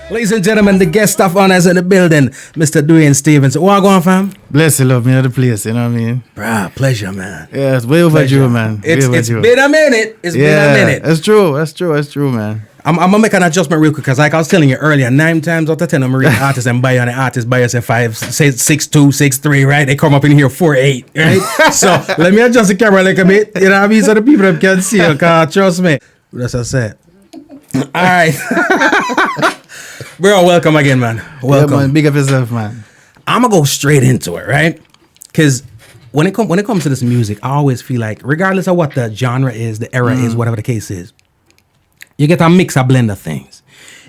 Ladies and gentlemen, the guest of honors in the building, Mr. Duane Stephenson. What going on, fam? Bless you, love me, the place, you know what I mean? Bruh, pleasure, man. Yeah, it's way overdue, man. It's been a minute. It's been a minute. That's true, man. I'm gonna make an adjustment real quick because, like I was telling you earlier, 9 times out of 10, I'm reading artists and buy, and the artist buy us at 5, 6'2", 6'3", right? They come up in here 4'8", right? So let me adjust the camera like a bit, you know what I mean? So the people that can see, because trust me. That's what I said. All right. Bro, welcome again, man. Welcome. Yeah, man. Big up yourself, man. I'm gonna go straight into it, right? Because when it comes to this music, I always feel like, regardless of what the genre is, the era is, whatever the case is, you get a mix, a blend of things.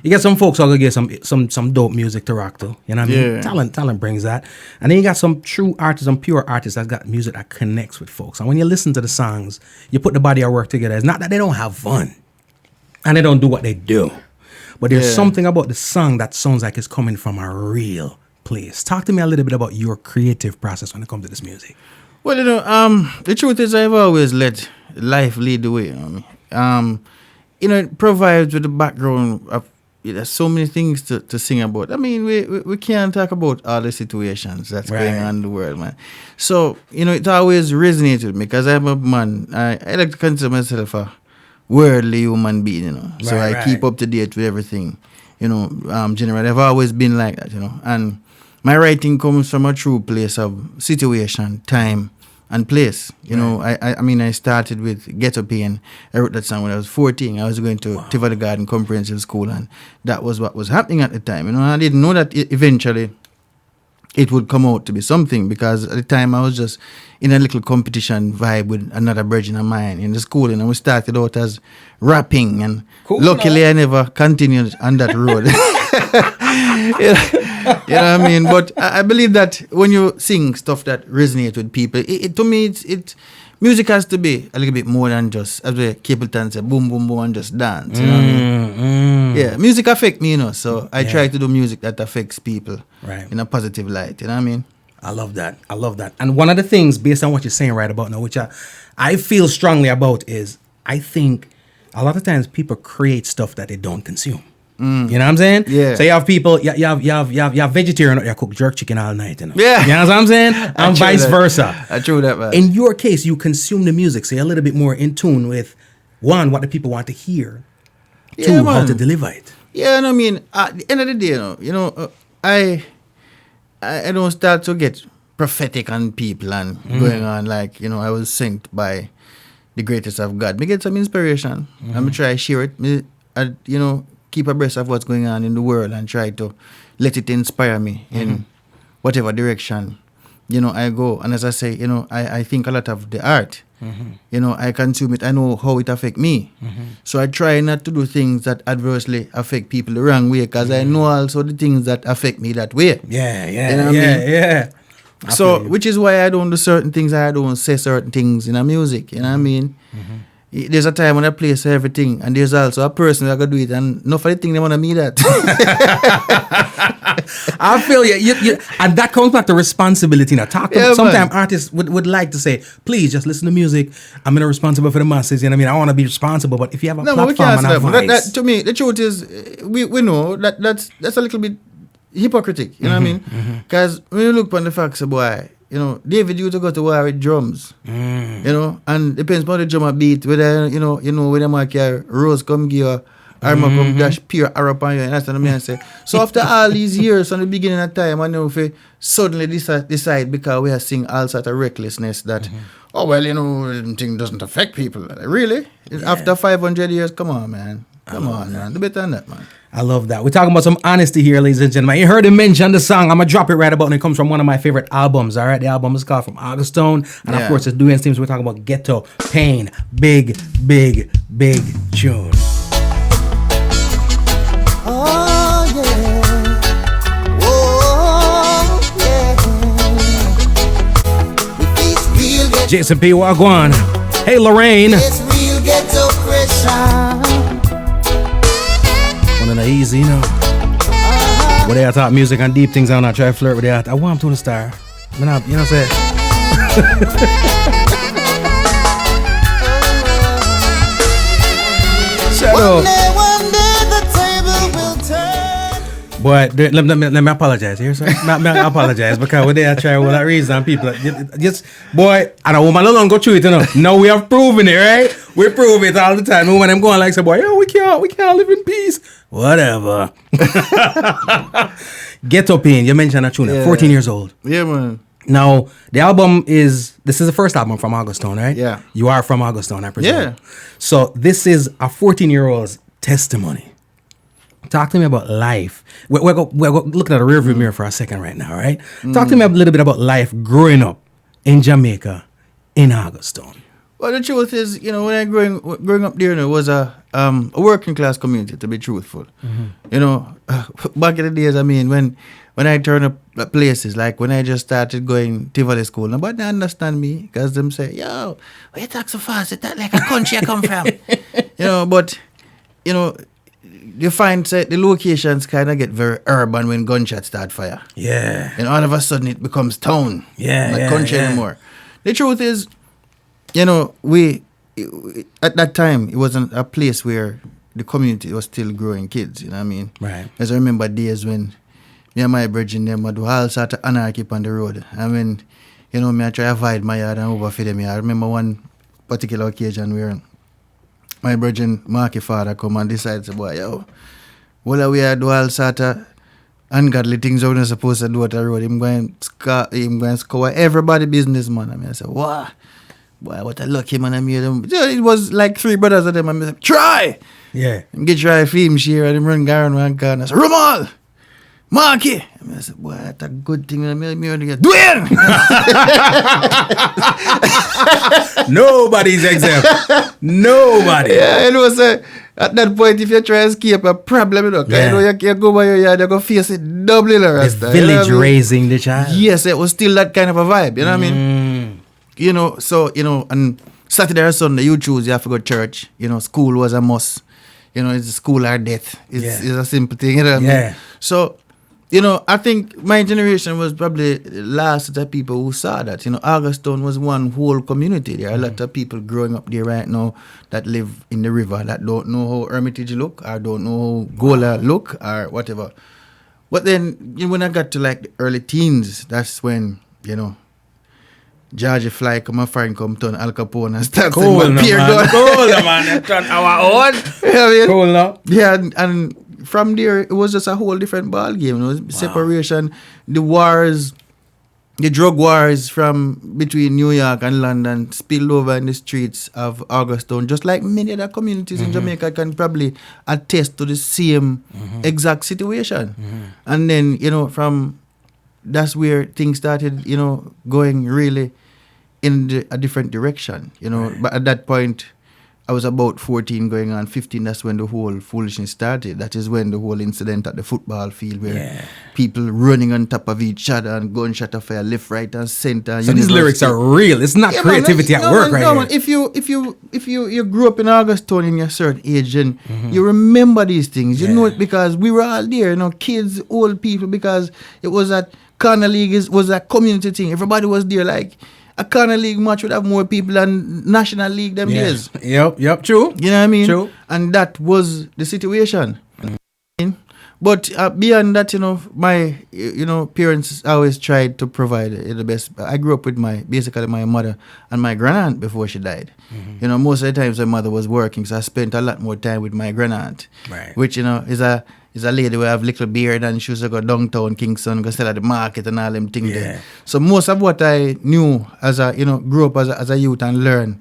You get some folks who will get some dope music to rock to. You know what I mean? Yeah. Talent brings that. And then you got some true artists and pure artists that got music that connects with folks. And when you listen to the songs, you put the body of work together. It's not that they don't have fun and they don't do what they do. But there's something about the song that sounds like it's coming from a real place. Talk to me a little bit about your creative process when it comes to this music. Well, the truth is I've always let life lead the way. You know what I mean? It provides with the background of there's so many things to sing about. I mean, we can't talk about all the situations that's going on in the world, man. So, it always resonates with me because I'm a man. I like to consider myself a worldly human being, so I keep up to date with everything, generally. I've always been like that, and my writing comes from a true place of situation, time, and place. I started with Ghetto Pain. I wrote that song when I was 14. I was going to Tivoli Garden Comprehensive School, and that was what was happening at the time. I didn't know that eventually it would come out to be something, because at the time I was just in a little competition vibe with another virgin of mine in the school, and we started out as rapping, and luckily I never continued on that road. You know what I mean? But I believe that when you sing stuff that resonates with people, to me, it's music has to be a little bit more than just, as the Capleton say, boom, boom, boom, and just dance. You know what I mean? Yeah, music affects me, so I try to do music that affects people in a positive light. You know what I mean? I love that. And one of the things, based on what you're saying right about now, which I feel strongly about, is I think a lot of times people create stuff that they don't consume. You know what I'm saying? Yeah. So you have people, you have vegetarian, you cook jerk chicken all night. Yeah. You know what I'm saying? And vice versa. I true that, man. In your case, you consume the music, so you're a little bit more in tune with, one, what the people want to hear, two, how to deliver it. Yeah, and I mean, at the end of the day, I don't start to get prophetic on people and going on like, I was sent by the greatest of God. Me get some inspiration. I'm going to try to share it. Me, keep abreast of what's going on in the world and try to let it inspire me in whatever direction, I go. And as I say, I think a lot of the art, I consume it. I know how it affects me. So I try not to do things that adversely affect people the wrong way, because I know also the things that affect me that way. Yeah. So, which is why I don't do certain things, I don't say certain things in music, you know what I mean? There's a time when I play everything, and there's also a person that can do it, and not for the thing they want to me that. I feel you, and that comes back to responsibility. Now, sometimes artists would like to say, please just listen to music. I'm not responsible for the masses. You know what I mean? I want to be responsible, but if you have a platform and a voice, that, to me, the truth is, we know that's a little bit hypocritic. You know what I mean? Because when you look on the facts, boy, David used to go to war with drums, and depends on the drummer beat, whether, when them like Rose come give you, Arma come dash pure Arab on you, and that's what I mean. I say. So after all these years, from the beginning of time, I know if we suddenly decide, because we are seeing all sort of recklessness that, thing doesn't affect people. Really? Yeah. After 500 years, come on, man. Come on, man. Do better than that, man. I love that. We're talking about some honesty here, ladies and gentlemen. You heard him mention the song. I'm going to drop it right about, and it comes from one of my favorite albums, all right? The album is called From Augustone. And, of course, it's Duane Stephenson. We're talking about Ghetto Pain. Big, big, big tune. Oh, yeah. Oh, yeah. Jason P. Wagwan. Hey, Lorraine. It's real ghetto Christian. One of the easy, But they talk music and deep things. I don't try to flirt with that. I want to the star. You know what I'm saying? Shut up. One day the table will turn. But let me apologize here, sir. Me apologize because when they try all that reason, people just boy, and a woman alone go through it, you know. Now we have proven it, right? We prove it all the time. When I'm going like, say, boy, yo, we can't live in peace. Whatever. Get Up In. You mentioned a tune. 14 years old. Yeah, man. Now the album this is the first album from Augustone, right? Yeah. You are from Augustone, I presume. Yeah. So this is a 14-year-old's testimony. Talk to me about life. We're looking at a rearview mirror for a second right now, right? Talk to me a little bit about life growing up in Jamaica, in Augustone. Well, the truth is, you know, when I growing up there, it was a working class community, to be truthful. You know, back in the days, I mean, when I turn up at places, like when I just started going Tivoli school, nobody understand me because them say, yo, why you talk so fast? It's not like a country I come from. You know, but, you know, you find the locations kind of get very urban when gunshots start fire. Yeah. And all of a sudden it becomes town. Yeah. Not country anymore. The truth is, you know, we at that time it wasn't a place where the community was still growing kids, you know what I mean? Right. As I remember days when me and my brethren them would do all sort of anarchy on the road. I mean, you know, me I try to avoid my yard and over for them. I remember one particular occasion where my brethren Marky father come and decide to boy, yo, well we do all sort of ungodly things we're not supposed to do at the road. Him going to score everybody business, man. I mean, I said, what? Boy, what a lucky man I made them. It was like 3 brothers of them. I said, try! Yeah. Get try film share and them run Garan one car and I said, Rumal! Marky! I said, boy, that's a good thing. I made me get Duane! Nobody's exempt. Nobody. Yeah, it was at that point, if you try to escape a problem, you know, you know, you go by your yard, you go face it doubly. The village raising the child. Yes, it was still that kind of a vibe, you know what I mean? You know, so, you know, and Saturday or Sunday, you choose, you have to go to church. You know, school was a must. You know, it's school or death. It's a simple thing, you know what I mean? So, you know, I think my generation was probably the last of the people who saw that. You know, Augustone was one whole community. There are a lot of people growing up there right now that live in the river that don't know how Hermitage look or don't know how Gola look or whatever. But then, you know, when I got to like the early teens, that's when, you know, Georgie Fly come and foreign come turn Al Capone and start cool, saying, cool, man. Turn our own. You know what I mean? Cool, no? Yeah, and from there, it was just a whole different ball game. You know, separation, the wars, the drug wars from between New York and London spilled over in the streets of Augustone, just like many other communities in Jamaica can probably attest to the same exact situation. And then, you know, that's where things started, you know, going really in a different direction, you know. But at that point, I was about 14 going on 15. That's when the whole foolishness started. That is when the whole incident at the football field where people running on top of each other and gunshot fire left, right, and center. So these lyrics are real. It's not creativity at work, right? Man. If you grew up in Augustone in a certain age and you remember these things, you know it because we were all there, you know, kids, old people, because it was at Corner League was a community thing. Everybody was there. Like a Corner League match would have more people than National League them days. Yep, true. You know what I mean? True. And that was the situation. But beyond that, you know, my parents always tried to provide the best. I grew up with basically my mother and my grandaunt before she died. You know, most of the times my mother was working, so I spent a lot more time with my grandaunt, which, you know, is a lady who have little beard and she used to go downtown Kingston, go sell at the market and all them things there. So most of what I knew as grew up as a youth and learn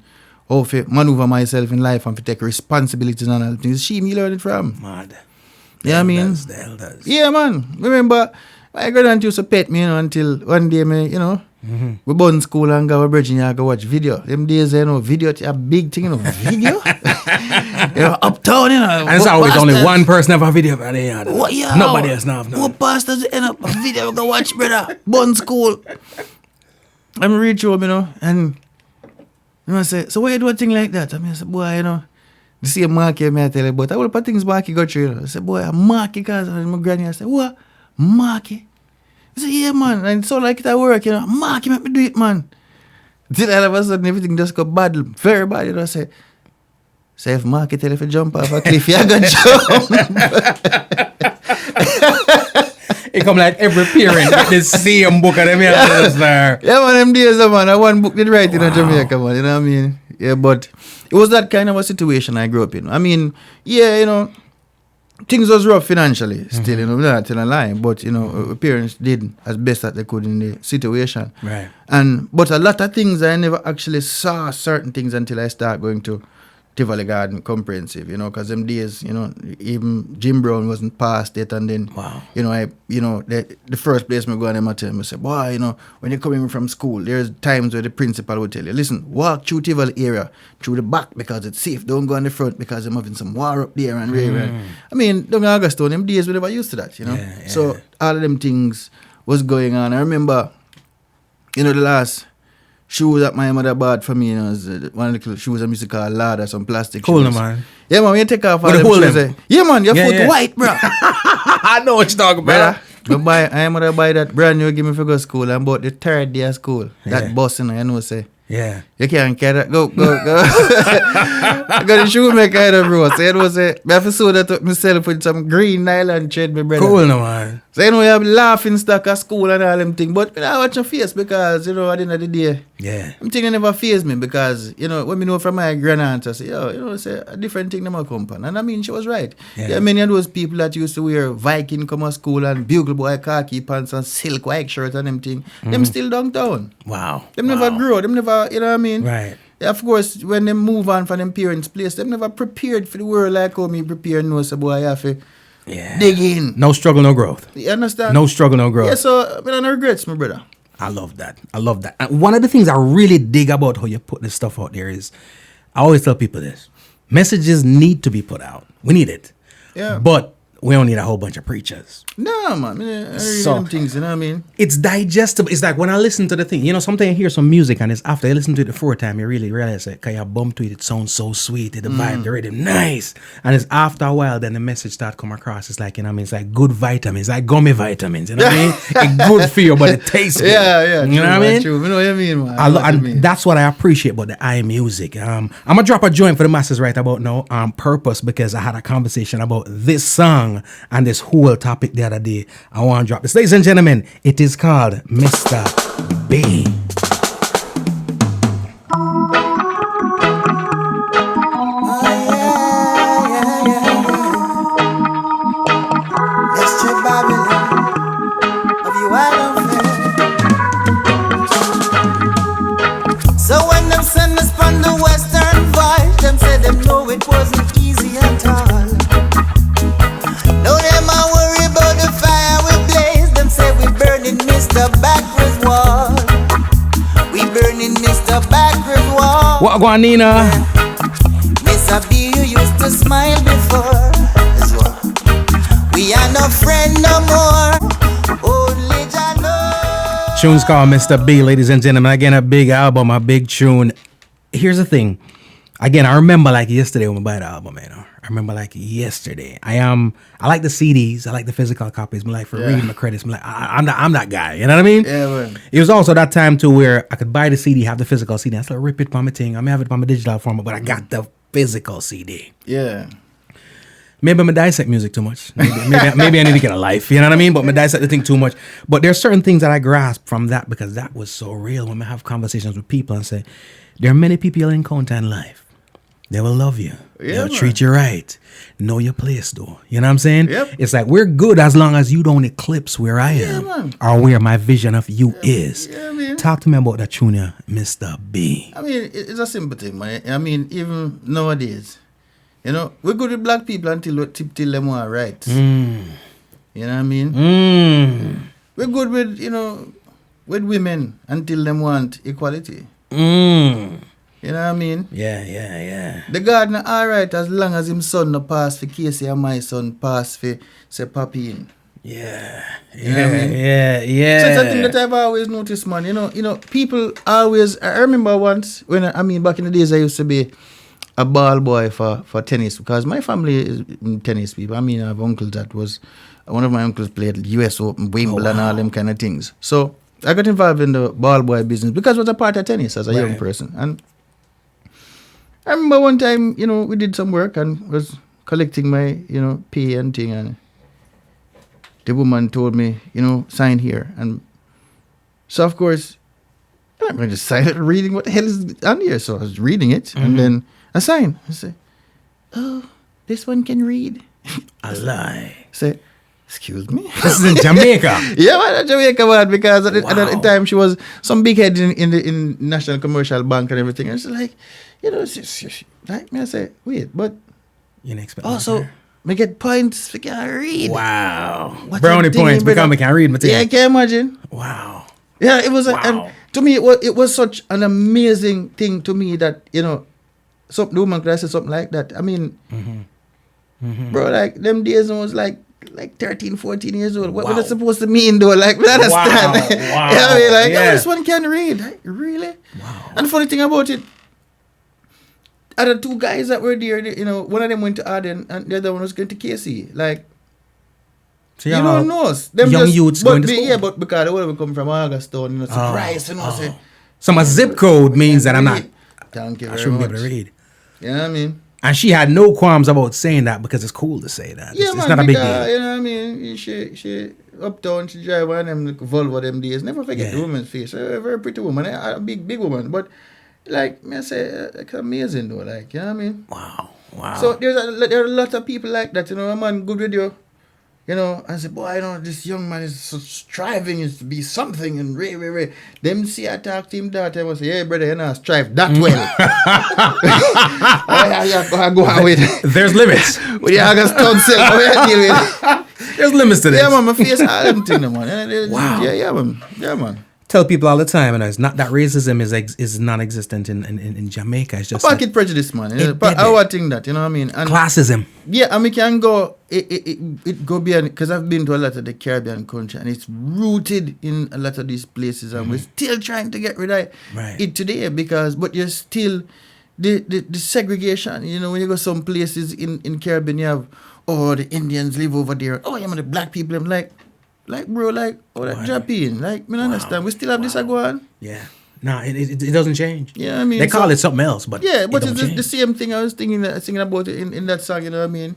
how to maneuver myself in life and to take responsibilities and all things, she me learned it from. Mad. Yeah, I mean, The hell does. Yeah, man. Remember, my grandaunt used to pet me, you know, until one day, you know, we born school and go to Virginia and go watch video. Them days, you know, video a big thing, you know, video. You know, uptown, you know. And it's always only one person have a video about it. Nobody else now. What pastors end up a video go watch, brother? Born school. I'm reach home, you know, and you know, I say, so why you do a thing like that? I mean, I say, boy, you know, the same Marky I tell you about. I will put things Marky got through. You know. I said, boy, Marky, because my granny, I said, what? Marky? I said, yeah, man. And so like it at work, you know. Marky, make me do it, man. Then all of a sudden, everything just got bad, very bad. You know, I said, so if Marky tell you to jump off a cliff, you got to jump. It come like every parent with the same book of them here. Yeah, man, them days, man. I one book did write in Jamaica, man. You know what I mean? Yeah, but it was that kind of a situation I grew up in. I mean, yeah, you know, things was rough financially still, you know, not telling a lie. But, you know, parents did as best that they could in the situation. Right. But a lot of things I never actually saw certain things until I start going to Tivoli Garden Comprehensive, you know, because them days, you know, even Jim Brown wasn't past it, and then, you know, the first place me go and I tell me, say, boy, you know, when you're coming from school, there's times where the principal would tell you, listen, walk through Tivoli area, through the back because it's safe. Don't go on the front because I'm having some war up there and I mean, down in Augusto, them days we never used to that, you know. Yeah. So all of them things was going on. I remember, you know, the last shoes that my mother bought for me, you know, one little shoes I used to call Lada, some plastic Cool, shoes. man. Yeah, man, when you take off all With them the shoes, them. yeah, man, your foot white, bro. I know what you're talking about. I mother buy that brand new give me for go school, and about the third day of school, Yeah. that bus, you know, say, Yeah. you can't carry that. Go. I got a shoemaker, bro. So it was I have to sew that up myself with some green nylon thread, my brother. Cool, no, man. So you know, you have laughing stock at school and all them things. But you know, I watch your face because, you know, at the end of the day, Yeah. I'm thinking never phase me because, you know, when me know from my grandaunt, I say, yo, you know, say a different thing them come upon. And I mean, she was right. Yeah. There are many of those people that used to wear Viking come to school and bugle boy khaki pants and silk white shirt and them thing. Them still downtown. Wow. Them never grow. Them never, you know what I mean? Right. Yeah, of course, when they move on from them parents' place, them never prepared for the world like how me prepare no, so boy, I have to dig in. No struggle, no growth. You understand? No struggle, no growth. Yeah, so I no regrets, my brother. I love that. I love that. And one of the things I really dig about how you put this stuff out there is, I always tell people this: messages need to be put out. We need it. Yeah. But we don't need a whole bunch of preachers. No, man. I read So- them things, you know what I mean? It's digestible. It's like when I listen to the thing, you know, sometimes you hear some music and it's after you listen to it the fourth time, you really realize that you bump to it, it sounds so sweet, the vibe, the rhythm, nice. And it's after a while, then the message start come across. It's like, you know what I mean? It's like good vitamins, like gummy vitamins, you know what I mean? It's good for you, but it tastes good. Yeah. You know what I mean? True. You know what I mean, man? I and that's what I appreciate about the iMusic. I'm gonna drop a joint for the masses right about now on purpose because I had a conversation about this song and this whole topic the other day. I want to drop this. Ladies and gentlemen, it is called Mr. B. Let's check Babylon of you island fair. So when them send us from the western voice, them say them know it wasn't easy at all. No them a worry about the fire we blaze. Them say we burning Mr. Backwards wall. We burning Mr. Backwards wall. What going, Nina? Mr. B, you used to smile before. That's what. We are no friend no more. Only Jah know. Tune's called Mr. B, ladies and gentlemen. Again, a big album, a big tune. Here's the thing. Again, I remember like yesterday when I buy the album, you know. I remember like yesterday. I like the CDs. I like the physical copies. I'm like for reading the credits. I'm like I'm that guy. You know what I mean? Yeah, man. It was also that time too where I could buy the CD, have the physical CD. I still rip it from my thing. I may have it from my digital format, but I got the physical CD. Yeah. Maybe I'm dissect music too much. Maybe I need to get a life. You know what I mean? But I dissect the thing too much. But there's certain things that I grasp from that because that was so real. When I have conversations with people and say, there are many people you'll encounter in life. They will love you. They'll treat you right. Know your place though. You know what I'm saying? Yep. It's like we're good as long as you don't eclipse where I am man. or where my vision of you is. Yeah, man. Talk to me about that tune, Mr. B. I mean, it's a simple thing, man. I mean, even nowadays, you know, we're good with black people until them are right. You know what I mean? We're good with, you know, with women until them want equality. You know what I mean? Yeah. The gardener alright as long as him son no pass for Casey and my son pass for say Papi in. Yeah. You know what I mean? Yeah. So it's a thing that I've always noticed, man. You know, people always. I remember once when back in the days I used to be a ball boy for tennis because my family is tennis people. I mean, I have uncles that was one of my uncles played US Open, Wimbledon, all them kind of things. So I got involved in the ball boy business because I was a part of tennis as a young person. And I remember one time, you know, we did some work and was collecting my, you know, pay and thing and the woman told me, sign here. And so, of course, I'm going to sign it, reading what the hell is on here. So I was reading it, and then I signed. I say, oh, this one can read. A lie. Say, excuse me? This is in Jamaica. Yeah, man, Jamaica, man, because at the time she was some big head in National Commercial Bank and everything. And she's like, like me, I say, wait, but You didn't expect also, that. me get points if I can read. Wow. What Brownie you thinking, points because brother? I can read material. Yeah, I can imagine. Wow. Yeah, it was, Wow. and to me, it was such an amazing thing to me that, some woman could have said something like that. I mean, bro, like, them days I was like 13, 14 years old. What was it supposed to mean, though? Like, I understand. Wow. Yeah, I mean, like, Yeah. oh, this one can read. Like, really? Wow. And the funny thing about it, other two guys that were there, one of them went to Arden and the other one was going to KC. Like, So you don't know us. Them young youths but going to they- school. Yeah, but because they would have come from Augustown, surprise, say, So my zip code means that I'm not. Thank you I very shouldn't much. be able to read. You know what I mean? And she had no qualms about saying that because it's cool to say that. Yeah, It's man, not a big because, deal. you know what I mean? She uptown, she drive one of them like, Volvo them days. Never forget the Yeah. woman's face. A very pretty woman, a big woman. But, like, me I say, like, amazing though, like, you know what I mean? Wow. Wow. So there are a lot of people like that, a man good with you, and say, boy, this young man is so striving is to be something and Ray. Them see I talk to him that time, I say, hey brother, strive that well. I go on with it. There's limits. With the August tongue self, how you deal with There's limits to it? this. Yeah, man, my face all them things, man. Wow. Yeah, man. Tell people all the time, and it's not that racism is non-existent in Jamaica. It's just Pocket prejudice, man. It But did I it. would think that, you know what I mean? And classism. yeah, and we can go, it go beyond, because I've been to a lot of the Caribbean country, and it's rooted in a lot of these places, and we're still trying to get rid of Right. it today, but you're still, the segregation, when you go some places in Caribbean, you have, the Indians live over there, man, the black people, I'm like, bro, that Japan, I don't understand, we still have this go on. Yeah. No, it doesn't change. Yeah, I mean, they call it something else, but yeah, but it don't it's the change. same thing I was singing about it in that song, you know what I mean?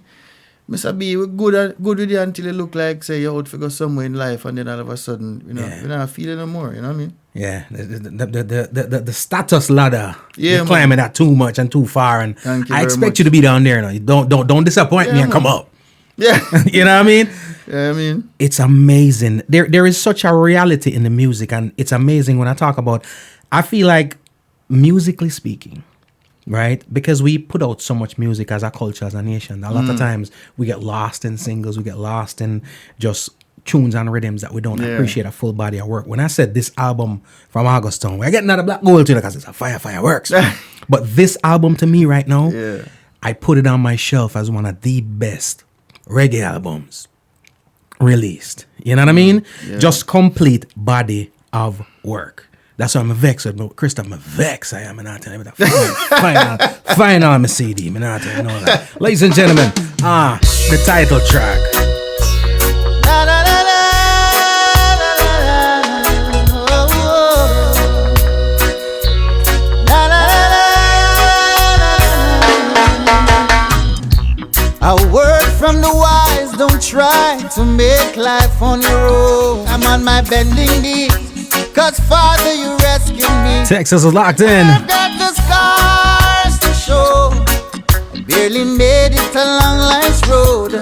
Mr. B, we're good with you until you look like, say, you're out to go somewhere in life, and then all of a sudden, Yeah. you're not feeling no more, you know what I mean? Yeah, the status ladder. Yeah, You're man. climbing that too much and too far, and Thank you I very expect much. you to be down there now. You don't disappoint me Yeah, and come man. up. Yeah. You know what I mean? Yeah, I mean, It's amazing. There is such a reality in the music, and it's amazing when I talk about. I feel like, musically speaking, right? Because we put out so much music as a culture, as a nation. A lot of times we get lost in singles, we get lost in just tunes and rhythms that we don't Yeah. appreciate a full body of work. When I said this album from Augustown, we're getting another Black Gold tune because it's a fireworks. But this album to me right now, Yeah. I put it on my shelf as one of the best reggae albums released. You know what I mean? Yeah. Just complete body of work. That's why I'm vexed with Christoph. I'm vexed. I am not telling you that. Final my CD. I'm not telling you that. Ladies and gentlemen, the title track. La, la, la, la, la, la, la, oh, oh. La, la, la, la, la, la. A word from the wise, don't try to make life on your own. I'm on my bending knees, 'cause Father, you rescued me. Texas is locked in. I've got the scars to show. I barely made it a long life's road.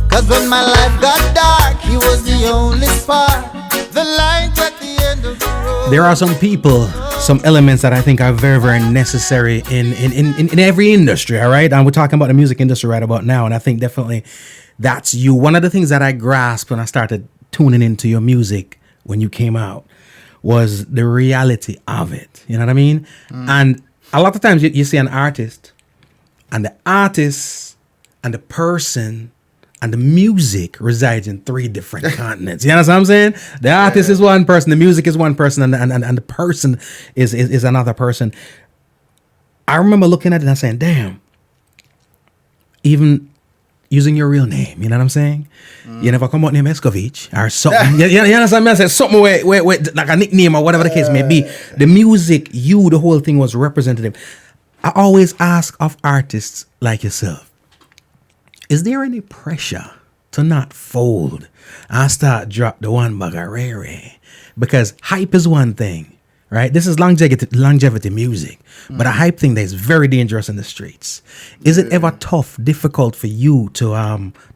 'Cause when my life got dark, he was the only spark, the light at the end of the road. There are some people, some elements that I think are very, very necessary in every industry, all right? And we're talking about the music industry right about now, and I think definitely that's you. One of the things that I grasped when I started tuning into your music when you came out was the reality of it. You know what I mean? And a lot of times you see an artist, and the artist and the person and the music resides in three different continents. You understand what I'm saying? The artist is one person, the music is one person, and the person is another person. I remember looking at it and saying, damn, even using your real name, you know what I'm saying? You never come out name Escovich or something. you understand me? I said something where like a nickname or whatever the case may be. The music, the whole thing was representative. I always ask of artists like yourself, is there any pressure to not fold and start drop the one bag of Ray. Because hype is one thing, right? This is longevity music. But a hype thing that is very dangerous in the streets. Is it ever tough, difficult for you to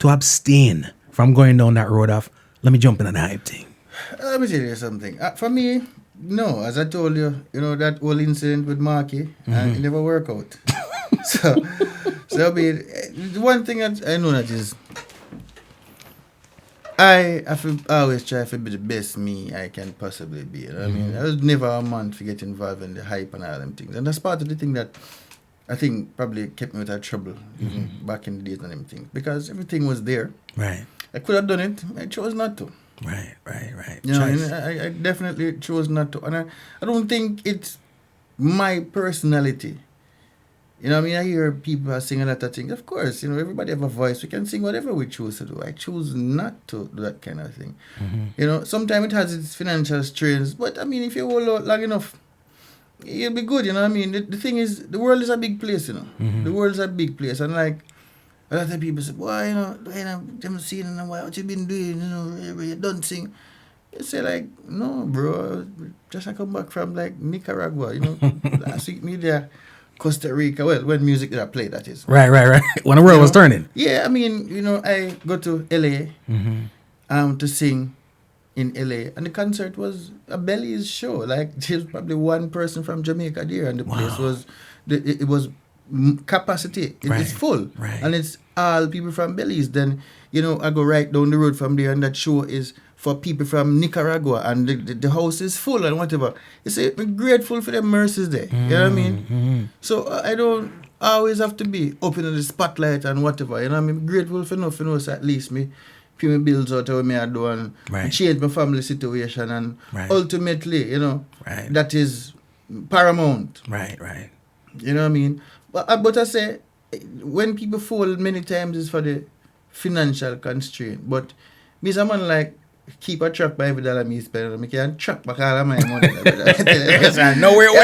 abstain from going down that road of, let me jump into the hype thing? Let me tell you something. For me, no. As I told you, that whole incident with Marky, it never worked out. so the one thing that I know that is, I always try to be the best me I can possibly be. You know what I mean? I was never a man to get involved in the hype and all them things. And that's part of the thing that I think probably kept me out of trouble even back in the days and them things. Because everything was there. Right. I could have done it. I chose not to. Right. You know, I definitely chose not to. And I don't think it's my personality. You know what I mean? I hear people are singing a lot of things. Of course, everybody have a voice. We can sing whatever we choose to do. I choose not to do that kind of thing. Sometimes it has its financial strains. But, I mean, if you hold out long enough, you'll be good, you know what I mean? The thing is, the world is a big place, The world is a big place. And, like, a lot of people say, boy, I'm seeing what you been doing, you don't sing. You say, like, no, bro. Just I come back from, like, Nicaragua, last week me there. Costa Rica, well, when music that I played, that is. Right. When the world was turning. Yeah, I mean, I go to LA to sing in LA, and the concert was a Belize show. Like, there's probably one person from Jamaica there, and the place was, it was capacity. It's full. Right. And it's all people from Belize. Then, I go right down the road from there, and that show is for people from Nicaragua, and the house is full and whatever. You see, I'm grateful for the mercies there. You know what I mean? So I don't always have to be up in the spotlight and whatever. You know what I mean? I'm grateful for enough, so at least me pay my bills out of me I do and change my family situation, and ultimately, that is paramount. Right. You know what I mean? But I say, when people fall many times it's for the financial constraint. But me as a man like keep a track by every dollar me spend. I can track back all of my money. I know where it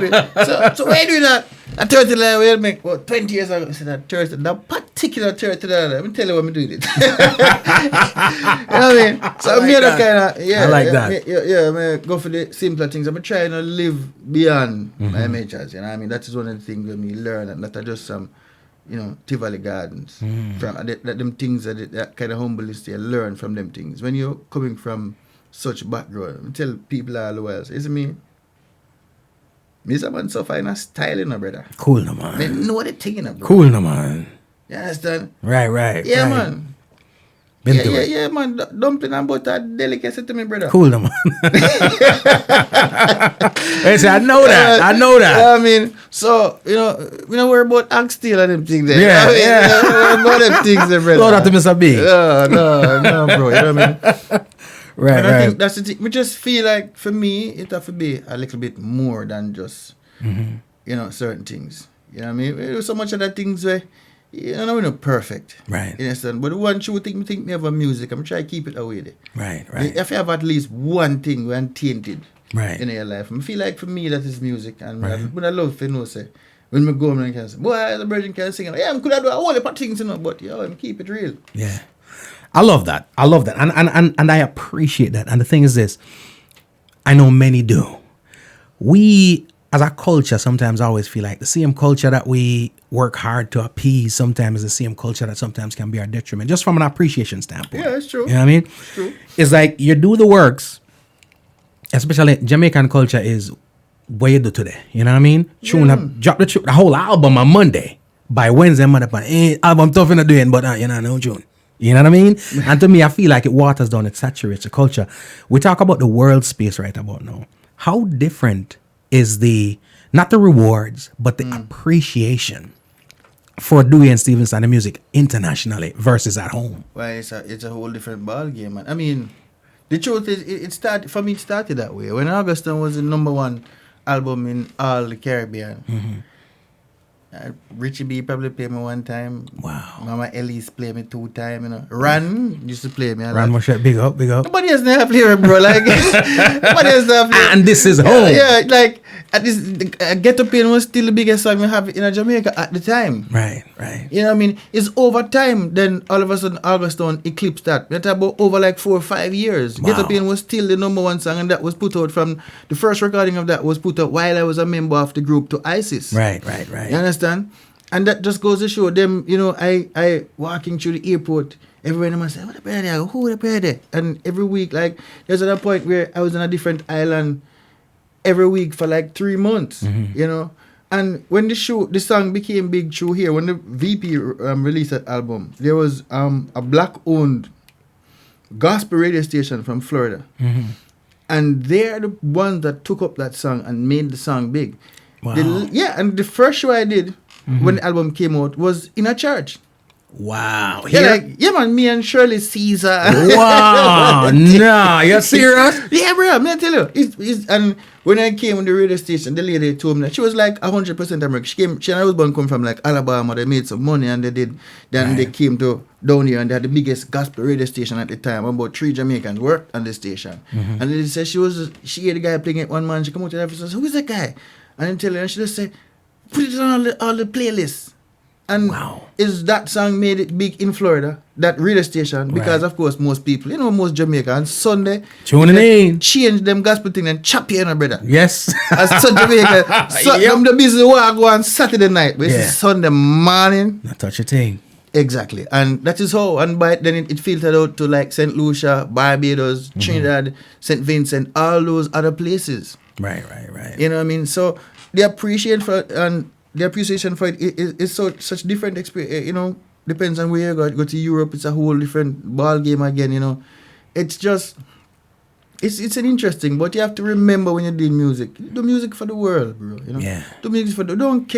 went. So why do that? A 30 line will make 20 years ago. I said that particular 30 dollar. Let me tell you what I'm doing it. You know what I mean? So I made a kind of I like that. I go for the simpler things. I'm trying to live beyond my measures. You know what I mean? That is one of the things that me learn, and not just some Tivoli Gardens. From them things that kind of humbleness you learn from them things. When you're coming from such background, I tell people all the while, is me? Me someone suffer in a style, brother. Cool, no man. Me know the thing, bro. Cool, no man. You understand? Right. Yeah, man. Been through it. Yeah, man. Dumpling and butter delicacy to me, brother. Cool, no man. I know that. I mean, so, we don't worry about oxtail and them things there. Yeah. We don't worry about them things there, brother. Blow that to Mr. B. No, bro. You know what I mean? Right. I think that's the thing. We just feel like, for me, it have to be a little bit more than just, certain things. You know what I mean? There's so much of the things where, we're not perfect. Right. You understand? But the one true thing, me have a music, I'm trying to keep it away there. Right. If you have at least one thing when tainted in your life, I feel like for me that is music. And what I love to say, when I go home and can say, boy, the virgin can sing. Yeah, I could have done a whole lot of things, but keep it real. Yeah. I love that. And I appreciate that. And the thing is this, I know many do. We, as a culture, sometimes always feel like the same culture that we work hard to appease sometimes is the same culture that sometimes can be our detriment, just from an appreciation standpoint. Yeah, it's true. You know what I mean? It's true. It's like you do the works, especially Jamaican culture is what you do today. You know what I mean? Drop the whole album on Monday. By Wednesday, album tough in the doing, but no June. You know what I mean? And to me, I feel like it waters down, it saturates the culture. We talk about the world space right about now. How different is not the rewards, but the appreciation for Duane Stephenson and the music internationally versus at home? Well, it's a whole different ball game, man. I mean, the truth is, it started that way. When Augustin was the number one album in all the Caribbean, Richie B probably played me one time. Wow. Mama Ellis played me 2 times, Ran used to play me. Ran Moshe, big up. Nobody else never play, bro. Like, nobody else never play. And this is home. Yeah, like, at this, Get Up In was still the biggest song we have in Jamaica at the time. Right. You know what I mean? It's over time. Then all of a sudden, August Stone eclipsed that. We're talking about over like 4 or 5 years. Wow. Get Up In was still the number one song, and that was put out from the first recording of that was put out while I was a member of the group to ISIS. Right. You understand? And that just goes to show them, you know, I walking through the airport, everyone must say, what the play there? Who the play there? And every week, like, there's a point where I was on a different island every week for like 3 months, you know. And when the song became big through here, when the VP released that album, there was a black-owned gospel radio station from Florida. And they're the ones that took up that song and made the song big. Wow. And the first show I did when the album came out was in a church. Wow. Man, me and Shirley Caesar. Wow. Nah, you serious? Yeah, bro, I'm gonna tell you. And when I came on the radio station, the lady told me that she was like 100% American. She and her husband come from like Alabama. They made some money and they came to down here and they had the biggest gospel radio station at the time. About 3 Jamaicans worked on the station. And they said she heard the guy playing it one man. She come out to the office and said, who is that guy? And then tell her, and she just said, put it on all the playlists. And is that song made it big in Florida, that radio station? Because of course most people, you know, most Jamaicans Sunday tuning in, change them gospel thing and chop you in, brother. Yes. As so Jamaica, them the business work go on Saturday night, but it's Sunday morning. Not touch a thing. Exactly, and that is how. And by then it filtered out to like St. Lucia, Barbados, Trinidad, St. Vincent, all those other places. Right. You know what I mean? So the appreciation for it is such different experience. You know, depends on where you go. Go to Europe, it's a whole different ball game again. You know, it's just it's an interesting. But you have to remember when you're doing music, do music for the world, bro. You know, do music for don't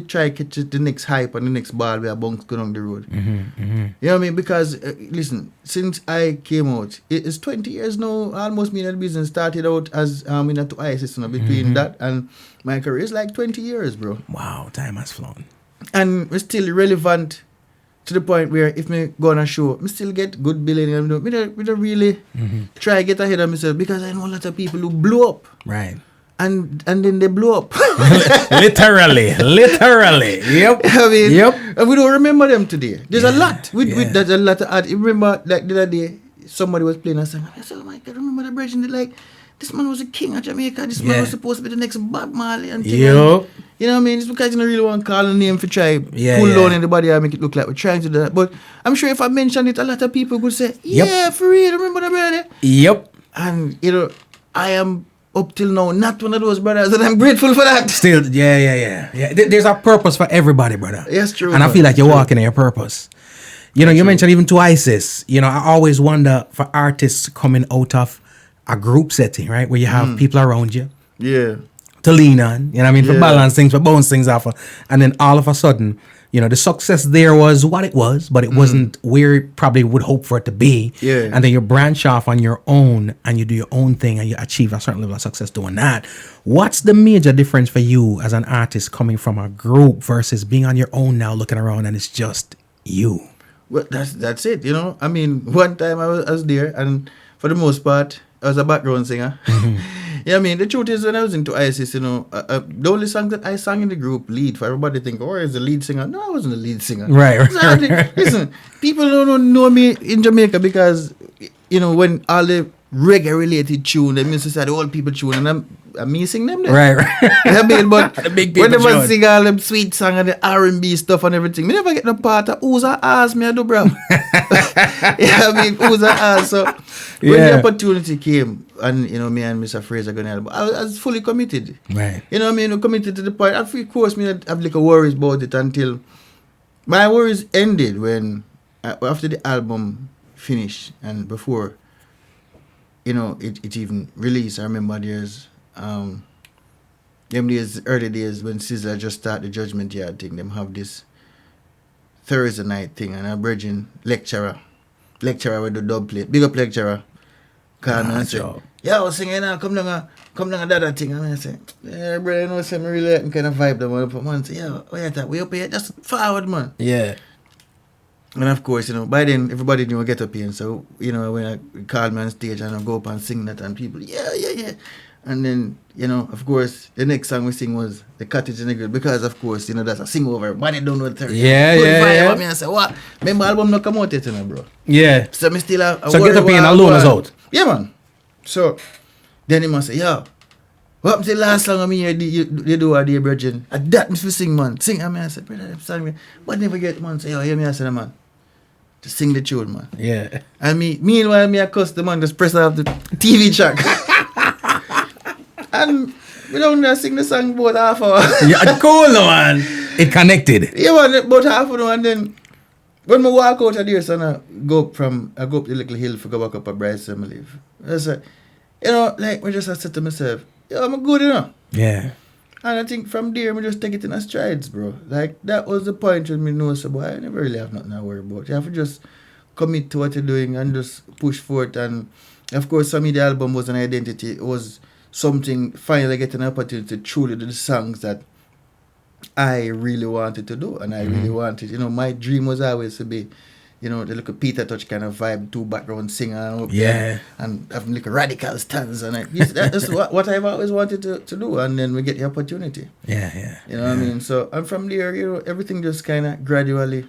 try catch the next hype and the next ball where a bounce go down the road. You know what I mean? Because listen, since I came out, it's 20 years now. Almost me in the business started out as in a ISIS, you know, between that and my career is like 20 years, bro. Wow, time has flown. And we're still relevant to the point where if me go on a show, me still get good billing and we don't really try to get ahead of myself because I know a lot of people who blow up. Right. And then they blow up. literally. Yep. I mean, and we don't remember them today. There's a lot. There's a lot of art. You remember like the other day, somebody was playing a song. I said, oh my God, remember the bridge? And they're like, this man was a king of Jamaica. This man was supposed to be the next Bob Marley. And you know what I mean? It's because you don't really want to call a name for try pull down anybody and make it look like we're trying to do that. But I'm sure if I mentioned it, a lot of people would say, yeah, for real, remember that brother? Yep. And, you know, I am up till now not one of those brothers, and I'm grateful for that. Still, yeah. There's a purpose for everybody, brother. Yes, true. And I feel like you're walking in your purpose. You know, you mentioned even to ISIS. You know, I always wonder for artists coming out of a group setting, right? Where you have people around you. Yeah. To lean on, you know what I mean? For balance things, for bounce things off of. And then all of a sudden, you know, the success there was what it was, but it wasn't where you probably would hope for it to be. Yeah. And then you branch off on your own and you do your own thing and you achieve a certain level of success doing that. What's the major difference for you as an artist coming from a group versus being on your own now, looking around and it's just you? Well, that's it, you know. I mean, one time I was there and for the most part, I was a background singer. Yeah, I mean, the truth is when I was into ISIS, you know, the only song that I sang in the group lead for everybody think, oh, is the lead singer? No, I wasn't the lead singer. Right. Listen, people don't know me in Jamaica because, you know, when all the reggae related tune, they used to say the old people tune, and I'm missing them there. Right. Yeah, I mean, but the big people when they sing all them sweet song and the R&B stuff and everything, me never get no part of who's a ass me I do, bro. Yeah, I mean, who's a ass. So when the opportunity came, and you know, me and Mr. Fraser going to I was fully committed. Right. You know what I mean? Committed to the point. Of course, me have like a worries about it until my worries ended when after the album finished and before, you know, it even released. I remember there's them days, early days when Sizzla just started the Judgment Yard thing. Them have this Thursday night thing, and a virgin lecturer with the dub plate. Big up lecturer. Call me and say, yeah, I was singing now, come down a that thing. And I say, yeah, bro, you know, say me really like kind of vibe them up. Man say, yeah, what you thought? We up here, just forward, man. Yeah. And of course, you know, by then everybody knew I Get Up here. So, you know, when I call me on stage and I go up and sing that and people, yeah. And then, you know, of course, the next song we sing was the Cottage In Negril, because of course, you know, that's a sing over. Everybody don't know the third. Yeah, Good yeah, vibe. yeah. I mean, I say, what? Remember, album not come out yet, you know, bro. Yeah. So me still have. So Get Up In alone is out. Yeah, man. So then he must say, yo, what happened to the last song I mean you do a day, brethren? And that me fi sing, man. Sing. I mean, I said, brother, song me. But never get man. Say, yo, hear me, I said, man. To sing the tune, man. Yeah. And meanwhile, me I cuss the man, just press off the TV track. And we don't know sing the song about half hour. Yeah, cool, man. It connected. Yeah, man, about half an hour, and then when I walk out of there, son, I go up the little hill for go back up a Bryce and I leave. I said, you know, like, I just said to myself, yo, I'm good, you know. Yeah. And I think from there, I just take it in a strides, bro. Like, that was the point when me know, so, boy, I never really have nothing to worry about. You have to just commit to what you're doing and just push forth. And, of course, for me, the album was an identity. It was something, finally getting an opportunity to truly do the songs that I really wanted to do. And I really wanted, you know, my dream was always to be, you know, the little Peter Touch kind of vibe, 2 background singer, and having like radical stance, and that's what I've always wanted to do. And then we get the opportunity. Yeah. You know what I mean? So, and from there, you know, everything just kind of gradually.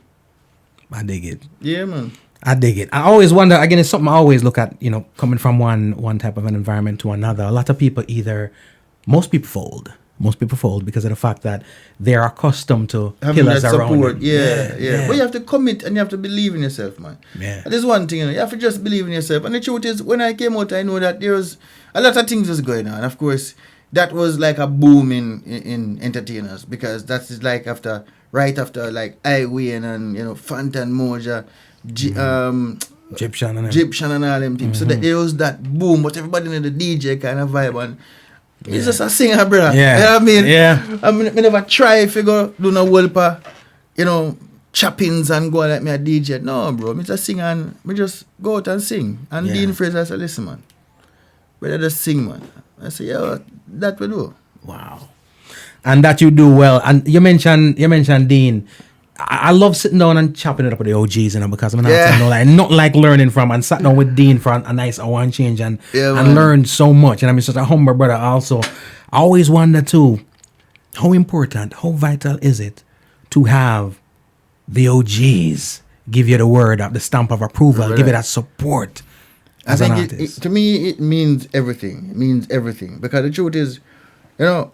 I dig it. Yeah, man. I dig it. I always wonder, again, it's something I always look at, you know, coming from one type of an environment to another. A lot of people most people fold because of the fact that they're accustomed to having pillars that around support. them. Yeah. But you have to commit and you have to believe in yourself, man. Yeah. And there's one thing, you know, you have to just believe in yourself. And the truth is, when I came out, I know that there was a lot of things was going on. Of course, that was like a boom in entertainers, because that's like right after like Highway and you know, Fanta and Moja, Egyptian and all them things. So that there was that boom, but everybody in the DJ kind of vibe, and he's just a singer, brother. Yeah. You know what I mean? Yeah. I mean, I never try if you go do no welper, you know, choppings and go like me a DJ. No, bro. Me just sing and me just go out and sing. And Dean Fraser said, listen, man, brother, just sing, man. I say, yeah, that we do. Wow. And that you do well. And you mentioned Dean. I love sitting down and chopping it up with the OGs, you know, because I'm not like learning from, and sat down with Dean for a nice hour and change and learned so much. And I'm such a humble brother also. I always wonder too, how important, how vital is it to have the OGs give you the word of the stamp of approval, give you that support as an artist? To me, it means everything. It means everything. Because the truth is, you know,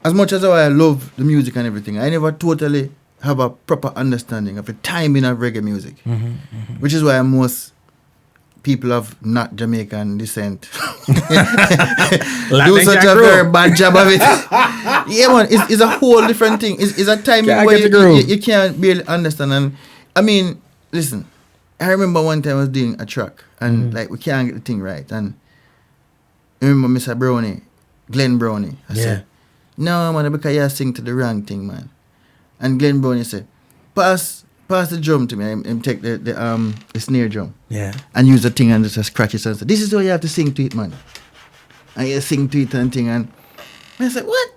as much as I love the music and everything, I never totally have a proper understanding of the timing of reggae music, which is why most people of not Jamaican descent do such a very bad job of it. Yeah, man, it's a whole different thing. It's a timing where you can't barely understand. And I mean, listen, I remember one time I was doing a track and like we can't get the thing right. And I remember Mr. Brownie, Glenn Brownie. I said, no, man, because you sing to the wrong thing, man. And Glenn Brownie said, pass the drum to me. And take the snare drum. Yeah. And use the thing and just scratch it and say, this is how you have to sing to it, man. And you sing to it and thing. And I said, what?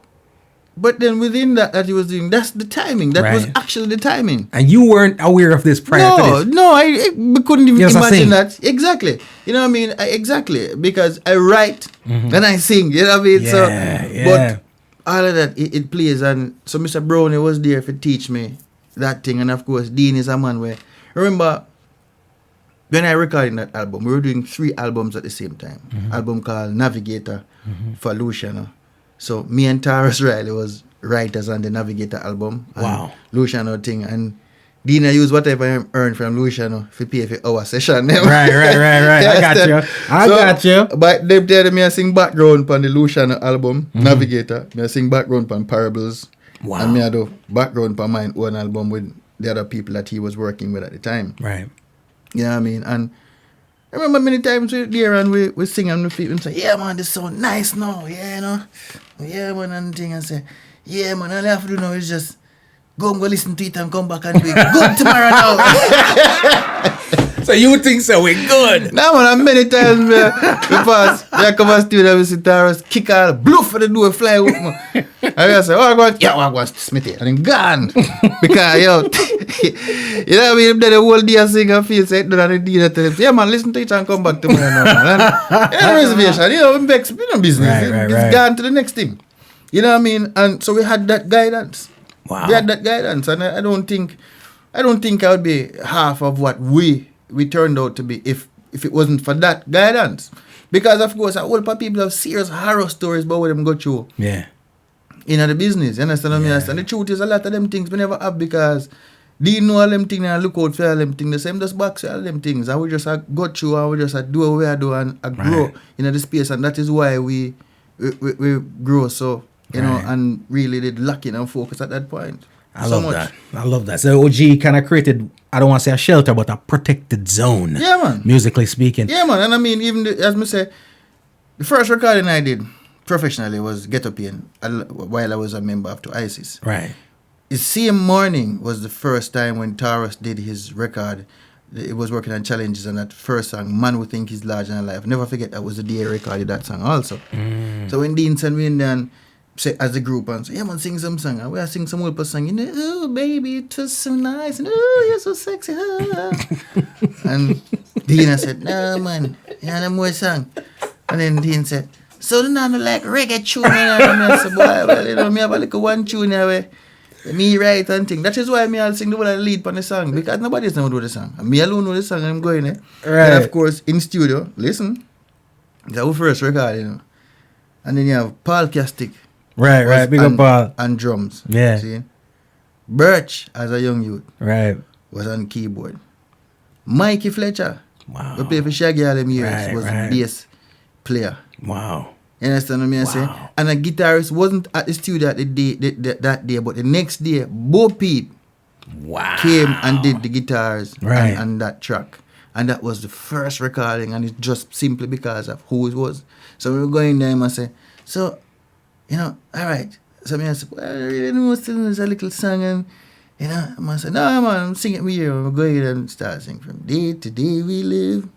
But then within that he was doing, that's the timing. That was actually the timing. And you weren't aware of this prior to this? No, I couldn't even imagine that. Exactly. You know what I mean? Exactly. Because I write and I sing. You know what I mean? But all of that, it plays. And so Mr. Brownie was there to teach me that thing. And of course, Dean is a man where, remember, when I recorded that album, we were doing 3 albums at the same time. Album called Navigator for Luciano. So me and Taurus Riley was writers on the Navigator album. Wow. Luciano thing. And Dean, I use whatever I earned from Luciano for pay for our session. Right. I got you. But they tell me I sing background on the Luciano album, Navigator. I sing background on Parables. Wow. And me I do background on my own album with the other people that he was working with at the time. Right. You know what I mean? And I remember many times we're there and we sing on the feet and say, yeah, man, this sound nice now. Yeah, you know? Yeah, man, and thing and say, yeah, man, all I have to do now is just go listen to it and come back and do it good tomorrow now. So you think so? We're good. Nah, man, and many times, man, because I come and studio, I see Tyrus kick out, bluff for the door, fly out, man. And I say, oh, I go, yeah, I go, Smithy, and then gone. Because, yo, you know what I mean? Then the whole day I sing and feel, say, do that, and tell them, yeah, man, listen to it and come back to me. Reservation, you know, business. It's gone to the next thing. You know what I mean? And so we had that guidance. Wow. We had that guidance, and I don't think I would be half of what we turned out to be if it wasn't for that guidance. Because of course, a whole lot of people have serious horror stories about what them go through. Yeah. In the business, you understand what I mean? And the truth is, a lot of them things we never have because they know all them things and look out for all them things. The same just box all them things. And we just go through and we just do what we do and grow in the space. And that is why we grow so, you know, and really did lock in and focus at that point. I love that. So OG kind of created, I don't want to say a shelter, but a protected zone. Yeah, man. Musically speaking. Yeah, man. And I mean, even as me say, the first recording I did professionally was Get Up In while I was a member of the ISIS. Right. The same morning was the first time when Taurus did his record. It was working on Challenges, and that first song, Man Who Think He's Larger Than Life. Never forget that was the day I recorded that song also. So when Dean sent me in there and say, as a group, and say, yeah, man, sing some song. And we sing some old song, you know, oh, baby, it was so nice, and oh, you're so sexy. And Dean said, no, man, you know, more song. And then Dean said, so do not like reggae tune. And I said, boy, well, you know, me have a little one tune here where me write and thing. That is why me I'll sing the one that lead on the song, because nobody else know do the song. And me alone know the song and I'm going there. Right. And of course, in studio, listen, it's our first record, you know. And then you have Paul Castic. Right, big up Paul. And drums. Yeah. See? Birch, as a young youth, right, was on keyboard. Mikey Fletcher, wow, who played for Shaggy all them years, was the bass player. Wow. You understand what I say? And a guitarist wasn't at the studio that day, but the next day, Bo Peep came and did the guitars and that track. And that was the first recording, and it's just simply because of who it was. So we were going there and I say, so, you know, all right. So I said, well, I really know there's a little song, and, you know, I said, no, man, I'm singing with you. I'm going and start singing. From day to day we live,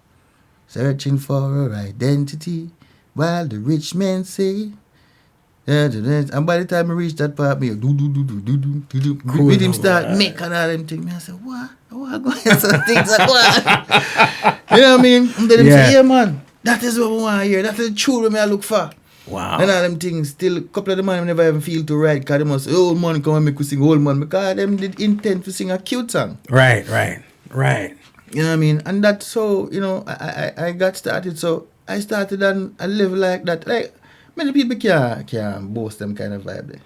searching for our identity. While the rich men say, and by the time I reach that part, me do. With him start making all them things. I said, what? What going on? Some things like what? You know what I mean? And then say, yeah, man, that is what we want to hear. That is the truth I look for. Wow. And all them things, still a couple of the man never even feel to write, because they must say, old man, come and make we sing old man, because them did intend to sing a cute song. Right. You know what I mean? And that's so, you know, I got started, so I started on a level like that. Like, many people can't boast them kind of vibe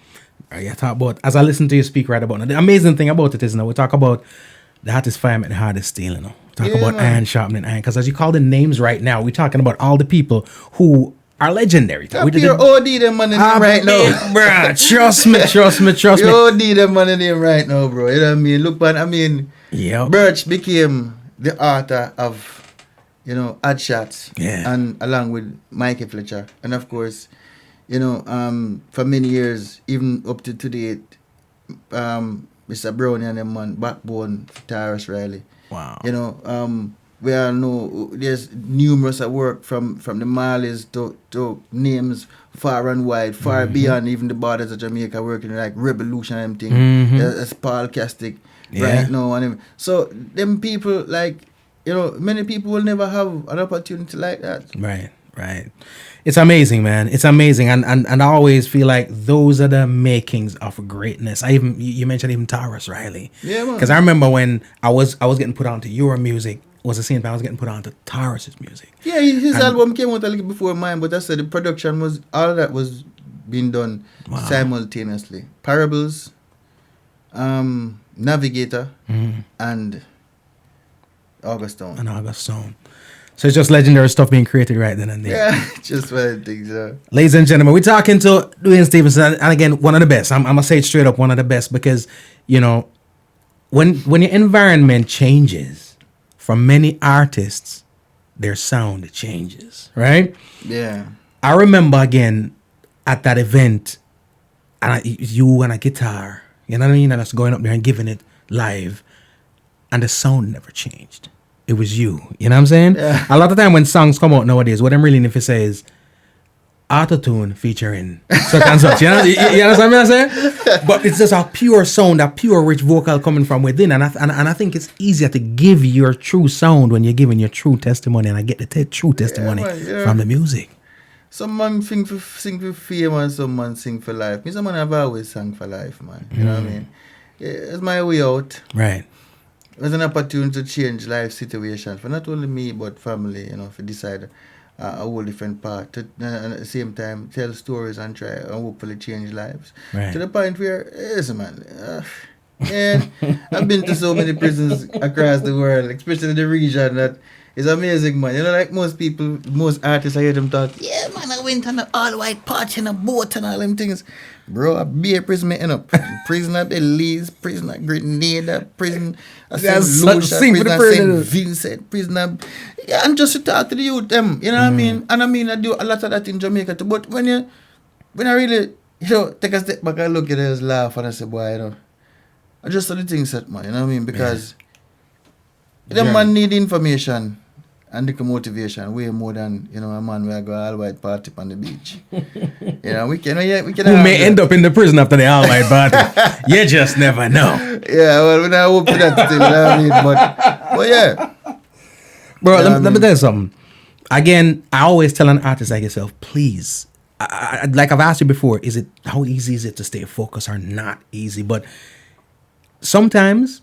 there. You talk about, as I listen to you speak right about now, the amazing thing about it is, now we talk about the hottest fireman, the hardest steel, you know. Talk about iron sharpening iron, because as you call the names right now, we're talking about all the people who are legendary. We did OD them man in them right now. Bro, trust me. OD them man in them right now, bro. You know what I mean? Look, man, I mean, Birch became the author of, you know, Odd Shots, and along with Mikey Fletcher, and of course, you know, for many years, even up to today, Mr. Brownie and them man, Backbone, Tyrus Riley. Wow. You know, we all know there's numerous at work from the Marleys to names far and wide, far beyond even the borders of Jamaica, working like Revolution and thing. That's Paul Castic right now, and so them people, like, you know, many people will never have an opportunity like that. Right. It's amazing, man. It's amazing, and I always feel like those are the makings of greatness. You mentioned even Tyrus Riley. Yeah, man. Because I remember when I was getting put onto your music, was the same time I was getting put onto Tyrus's music. Yeah, his album came out a little before mine, but I said the production was, all of that was being done simultaneously. Parables, Navigator, and August Stone. So it's just legendary stuff being created right then and there. Yeah, just one of the things. Ladies and gentlemen, we're talking to Duane Stephenson, and again, one of the best. I'm gonna say it straight up, one of the best, because, you know, when your environment changes, for many artists, their sound changes, right? Yeah. I remember again at that event, and you and a guitar, you know what I mean, and us going up there and giving it live, and the sound never changed. it was you. You know what I'm saying? Yeah. A lot of time when songs come out nowadays, what I'm really need to say is auto-tune featuring such and such. You know, you understand what I'm saying? But it's just a pure sound, a pure rich vocal coming from within. And I think it's easier to give your true sound when you're giving your true testimony. And I get the true testimony from the music. Some man sing for fame and some man sing for life. Me, some man have always sang for life, man. You know what I mean? Yeah, it's my way out. Right. It was an opportunity to change life situation for not only me but family, you know, to decide a whole different path. To, and at the same time, tell stories and try and hopefully change lives. Right. To the point where, yes, man. And I've been to so many prisons across the world, especially the region that is amazing, man. You know, like most people, most artists, I hear them talk, yeah, man, I went on an all-white party in a boat and all them things. Bro, I be a prison, me end up. Prison at Belize, prison at Grenada, prison at St. Lucia, prison at St. Vincent, prison at... Yeah, and just to talk to the youth, them, you know what I mean? And I mean, I do a lot of that in Jamaica too. But when I really, you know, take a step back and look at it, I just laugh and I say, boy, you know, I just saw the things set, man, you know what I mean? Because the man need information and the motivation way more than, you know, a man where I go all white party on the beach. You know, we can Who may end up in the prison after the all white party. You just never know. Yeah, well, when I hope for that still, you know what I mean? But yeah. Bro, let me tell you something. Again, I always tell an artist like yourself, please, like I've asked you before, how easy is it to stay focused or not easy? But sometimes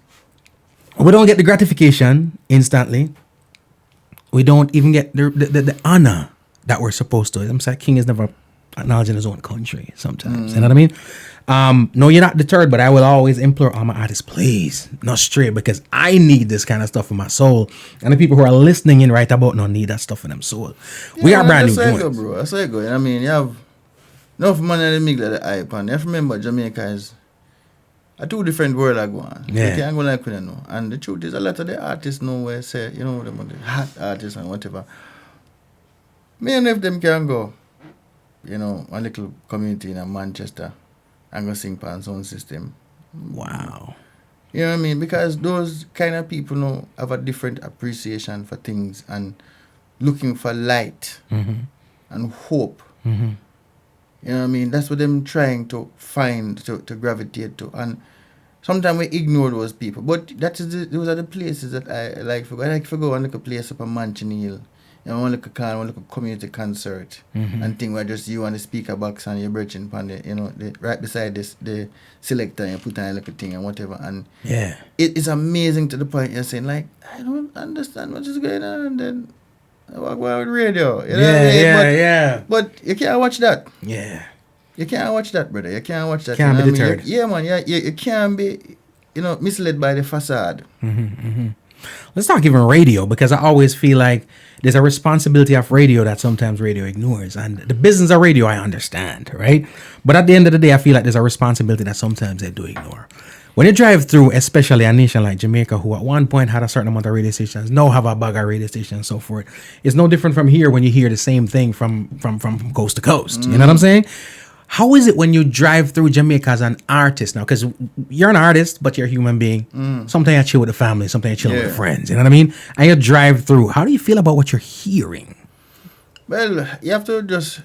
we don't get the gratification instantly. We don't even get the honor that we're supposed to. I'm saying king is never acknowledging his own country sometimes. You know what I mean? No, you're not deterred, but I will always implore all my artists, please, not stray, because I need this kind of stuff for my soul. And the people who are listening in right about now need that stuff for them soul. We are brand new joints. Bro. That's how it go. I mean, you have enough money to make that hype, and you have to remember Jamaica is a two different world I go on. Yeah. You can't go like we don't know. And the truth is, a lot of the artists know where say, you know, the hot artists and whatever. Me and if them can go, you know, a little community in Manchester and go sing pan sound system. Wow. You know what I mean? Because those kind of people know have a different appreciation for things and looking for light and hope. Mm-hmm. You know what I mean? That's what them trying to find, to gravitate to. And sometimes we ignore those people. But those are the places that I like to go. I like to go and look a place up on Mansion Hill. You know, I want to look a community concert and thing where just you on the speaker box and you're bridging upon the, you know, right beside the selector and you put on a little thing and whatever. And yeah, it's amazing to the point you're saying, like, I don't understand what is going on. And then I walk around with radio. You know what I mean? But you can't watch that. Yeah. You can't watch that, brother. You can't watch that. Can't you know be deterred. Yeah, man. You can't be, you know, misled by the facade. Let's talk even radio, because I always feel like there's a responsibility of radio that sometimes radio ignores. And the business of radio, I understand, right? But at the end of the day, I feel like there's a responsibility that sometimes they do ignore. When you drive through, especially a nation like Jamaica, who at one point had a certain amount of radio stations, now have a bag of radio stations and so forth, it's no different from here when you hear the same thing from coast to coast. You know what I'm saying? How is it when you drive through Jamaica as an artist now? Because you're an artist, but you're a human being. Sometimes you chill with the family, sometimes you chill with friends. You know what I mean? And you drive through. How do you feel about what you're hearing? Well, you have to just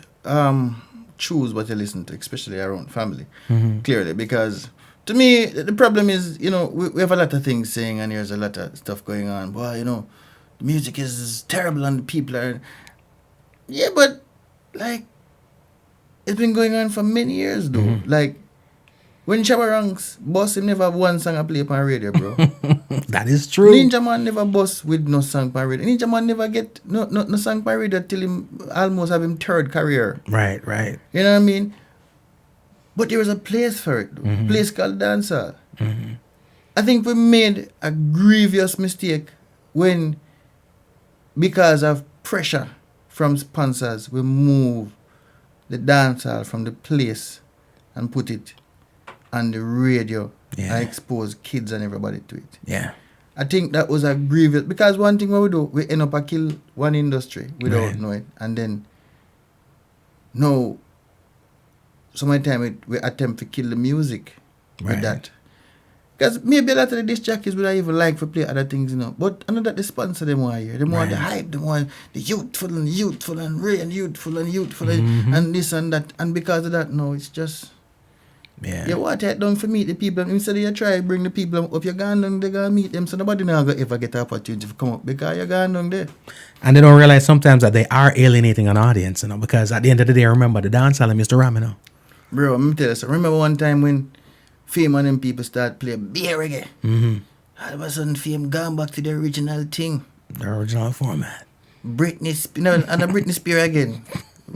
choose what you listen to, especially around family, clearly. Because to me, the problem is, you know, we have a lot of things saying and there's a lot of stuff going on. Well, you know, the music is terrible and the people are... Yeah, but, like, it's been going on for many years, though. Like, when Shabba Ranks boss, him never have one song I play on radio, bro. That is true. Ninja Man never boss with no song on radio. Ninja Man never get no song on radio till him almost have him third career. Right. You know what I mean? But there was a place for it, though. A place called dancehall. I think we made a grievous mistake when, because of pressure from sponsors, we moved the dancehall from the place and put it on the radio and expose kids and everybody to it. Yeah. I think that was a grievous, because one thing what we do, we end up a kill one industry without knowing it. And then, no, so many time we attempt to kill the music with that. Because maybe a lot of the disc jockeys would even like to play other things, you know. But I know that the sponsor them want here. They want the hype, they want the youthful and youthful and real and youthful and youthful and this and that. And because of that, no, it's just you want it done for meet the people. Instead of you try to bring the people up, you're going down, they're going to meet them. So nobody now going to ever get the opportunity to come up because you're going down there. And they don't realize sometimes that they are alienating an audience, you know, because at the end of the day, remember the dance hall and Mr. Ram, you know. Bro, let me tell you, so remember one time when Fame and them people start playing beer reggae. All of a sudden, Fame gone back to the original thing. The original format. Britney Spears, and a Britney Spears again.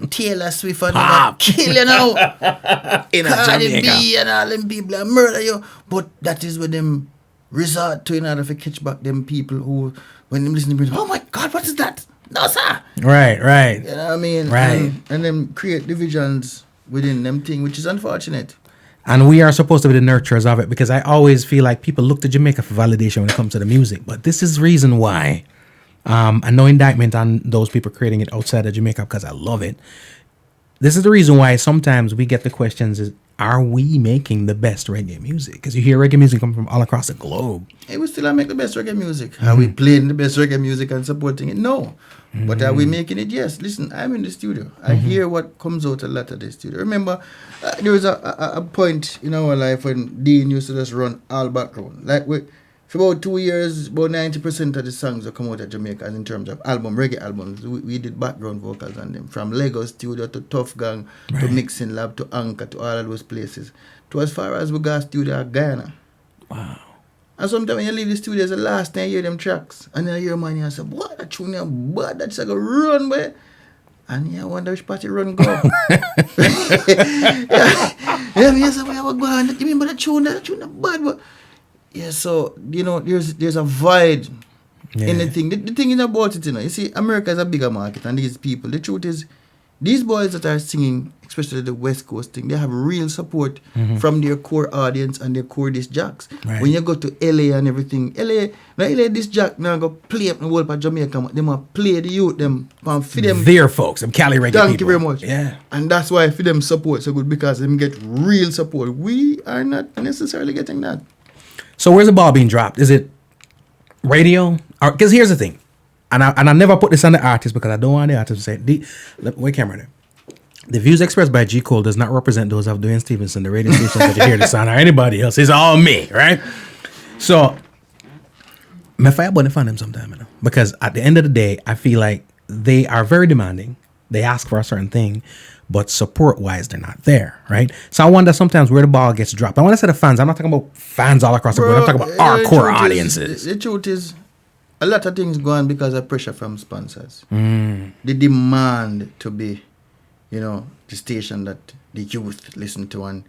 Taylor Swift and them kill you now. Cardi B and all them people and murder you. But that is what them resort to in order to catch back them people who, when them listen to Britney, oh my God, what is that? No, sir. Right. You know what I mean? Right. And them create divisions within them thing, which is unfortunate. And we are supposed to be the nurturers of it, because I always feel like people look to Jamaica for validation when it comes to the music. But this is the reason why, and no indictment on those people creating it outside of Jamaica, because I love it. This is the reason why sometimes we get the questions is, are we making the best reggae music? Because you hear reggae music come from all across the globe. Hey, we still make the best reggae music. Are we playing the best reggae music and supporting it? No. But are we making it? Yes. Listen, I'm in the studio. I hear what comes out a lot of the studio. Remember, there was a point in our life when Dean used to just run all background. Like for about 2 years, about 90% of the songs that come out of Jamaica in terms of reggae albums, we did background vocals on them. From Lego Studio to Tough Gang to Mixing Lab to Anchor to all of those places. To as far as we got studio at Guyana. Wow. And sometimes when you leave the studio, it's the last time you hear them tracks. And then you hear man, you say, what, that tune here, what, that's like a run, boy. And you wonder which part you run go. You say, where we going? You remember that tune bad, but... Yeah, so, you know, there's a void in the thing. The thing is about it, you know. You see, America is a bigger market, and these people, the truth is, these boys that are singing, especially the West Coast thing, they have real support from their core audience and their core disc jocks. Right. When you go to LA and everything, LA disc jock now go play up the whole part Jamaica, they must play the youth, them for them. Their folks, them Cali reggae Thank people. you very much. Yeah. And that's why for them support so good, because them get real support. We are not necessarily getting that. So where's the ball being dropped? Is it radio? Because here's the thing. And I never put this on the artist because I don't want the artist to say, wait, camera there. The views expressed by G Cole does not represent those of Duane Stephenson, the radio station that you hear this on, or anybody else. It's all me, right? So, I fire bunny fan them sometime, you know, because at the end of the day, I feel like they are very demanding. They ask for a certain thing, but support-wise, they're not there, right? So I wonder sometimes where the ball gets dropped. I want to say the fans. I'm not talking about fans all across the board. I'm talking about our core audiences. The truth is, a lot of things go on because of pressure from sponsors. They demand to be, you know, the station that the youth listen to, and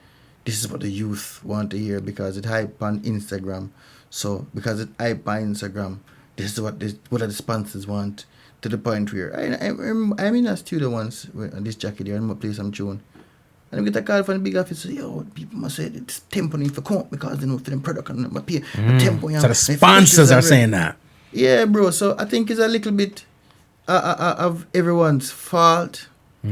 this is what the youth want to hear because it hype on Instagram. So because it hype on Instagram, this is what the sponsors want, to the point where I'm in a studio once with this jacket there and I'm going to play some tune. And I get a call from the big office, say, yo, people must say it's tempo need for come because they know for them product and my pay tempo. So the sponsors are saying that. Yeah, bro. So I think it's a little bit of everyone's fault. You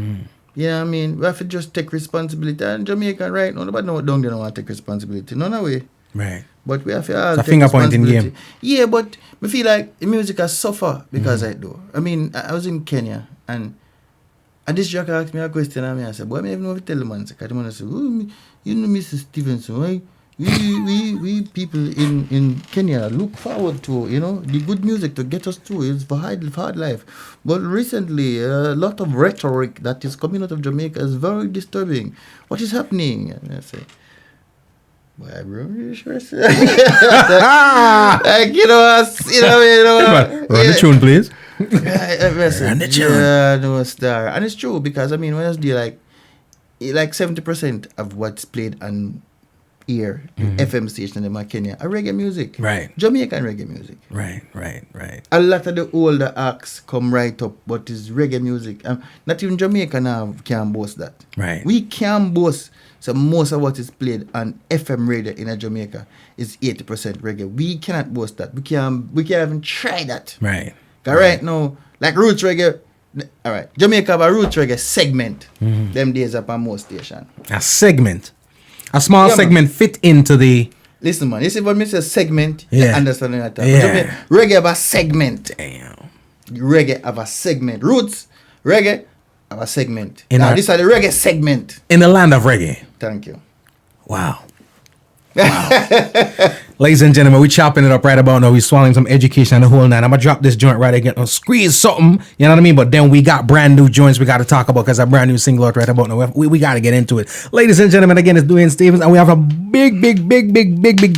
know what I mean? We have to just take responsibility. And Jamaica right now, nobody don't want to take responsibility. No way. Right. But we have to all it's a take finger pointing game. Yeah, but I feel like the music has suffered because I do. I mean, I was in Kenya and this joker asked me a question and I said, boy, I don't even know if to tell the man. Because the man said, oh, you know Mr. Stephenson, right? We people in Kenya look forward to, you know, the good music to get us through. It's for hard life. But recently, a lot of rhetoric that is coming out of Jamaica is very disturbing. What is happening? And I say, boy, bro, you sure? Like, you know. Run the tune, please. Run the tune. Yeah, no star. And it's true because, I mean, when I was there, like 70% of what's played on ear, FM station in Kenya, are reggae music. Right. Jamaican reggae music. Right. A lot of the older acts come right up, but it's reggae music. Not even Jamaica now can boast that. Right. We can boast. So most of what is played on FM radio in Jamaica is 80% reggae. We cannot boast that. We can't even try that. Right. Right now, like roots reggae. All right, Jamaica have a roots reggae segment. Them days up on most station. A segment. A small segment fit into the Listen, man. You see when me say segment, Yeah. you understand what I'm talking Yeah. about. So, reggae have a segment. Damn. Reggae have a segment. Roots, reggae have a segment. In Now, our- this is the reggae segment. In the land of reggae. Thank you. Wow. Ladies and gentlemen, we chopping it up right about now. We swallowing some education and the whole nine. I'm gonna drop this joint right again. Squeeze something, you know what I mean? But then we got brand new joints we got to talk about because a brand new single out right about now. We got to get into it. Ladies and gentlemen, again, it's Duane Stevens, and we have a big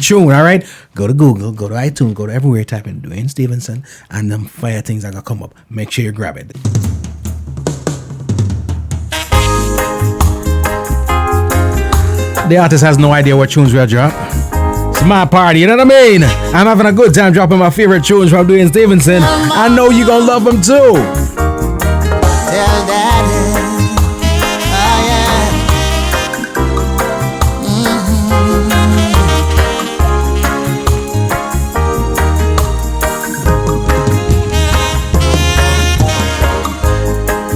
tune. All right, go to Google, go to iTunes, go to everywhere, type in Duane Stephenson, and them fire things are gonna come up. Make sure you grab it. The artist has no idea what tunes we'll drop. It's my party, you know what I mean? I'm having a good time dropping my favorite tunes from Duane Stephenson. I know you're gonna love them too. Tell daddy, oh yeah.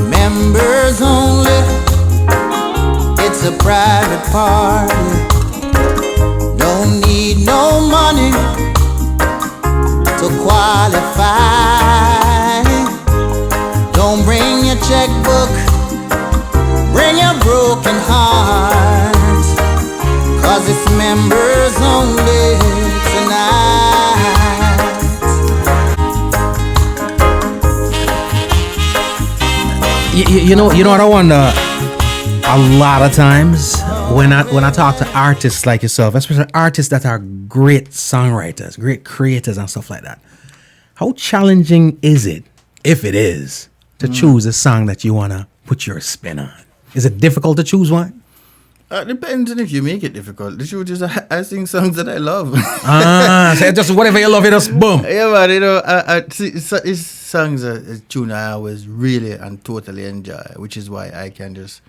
Members only, it's a private party. Don't need no money to qualify. Don't bring your checkbook, bring your broken heart, 'cause it's members only tonight. You know what I wonder a lot of times when I talk to artists like yourself, especially artists that are great songwriters, great creators and stuff like that. How challenging is it, if it is, to choose a song that you wanna put your spin on? Is it difficult to choose one? Depends on if you make it difficult. The truth is, I sing songs that I love. So just whatever you love, it just boom. Yeah, man, you know, it's songs are a tune I always really and totally enjoy, which is why I can just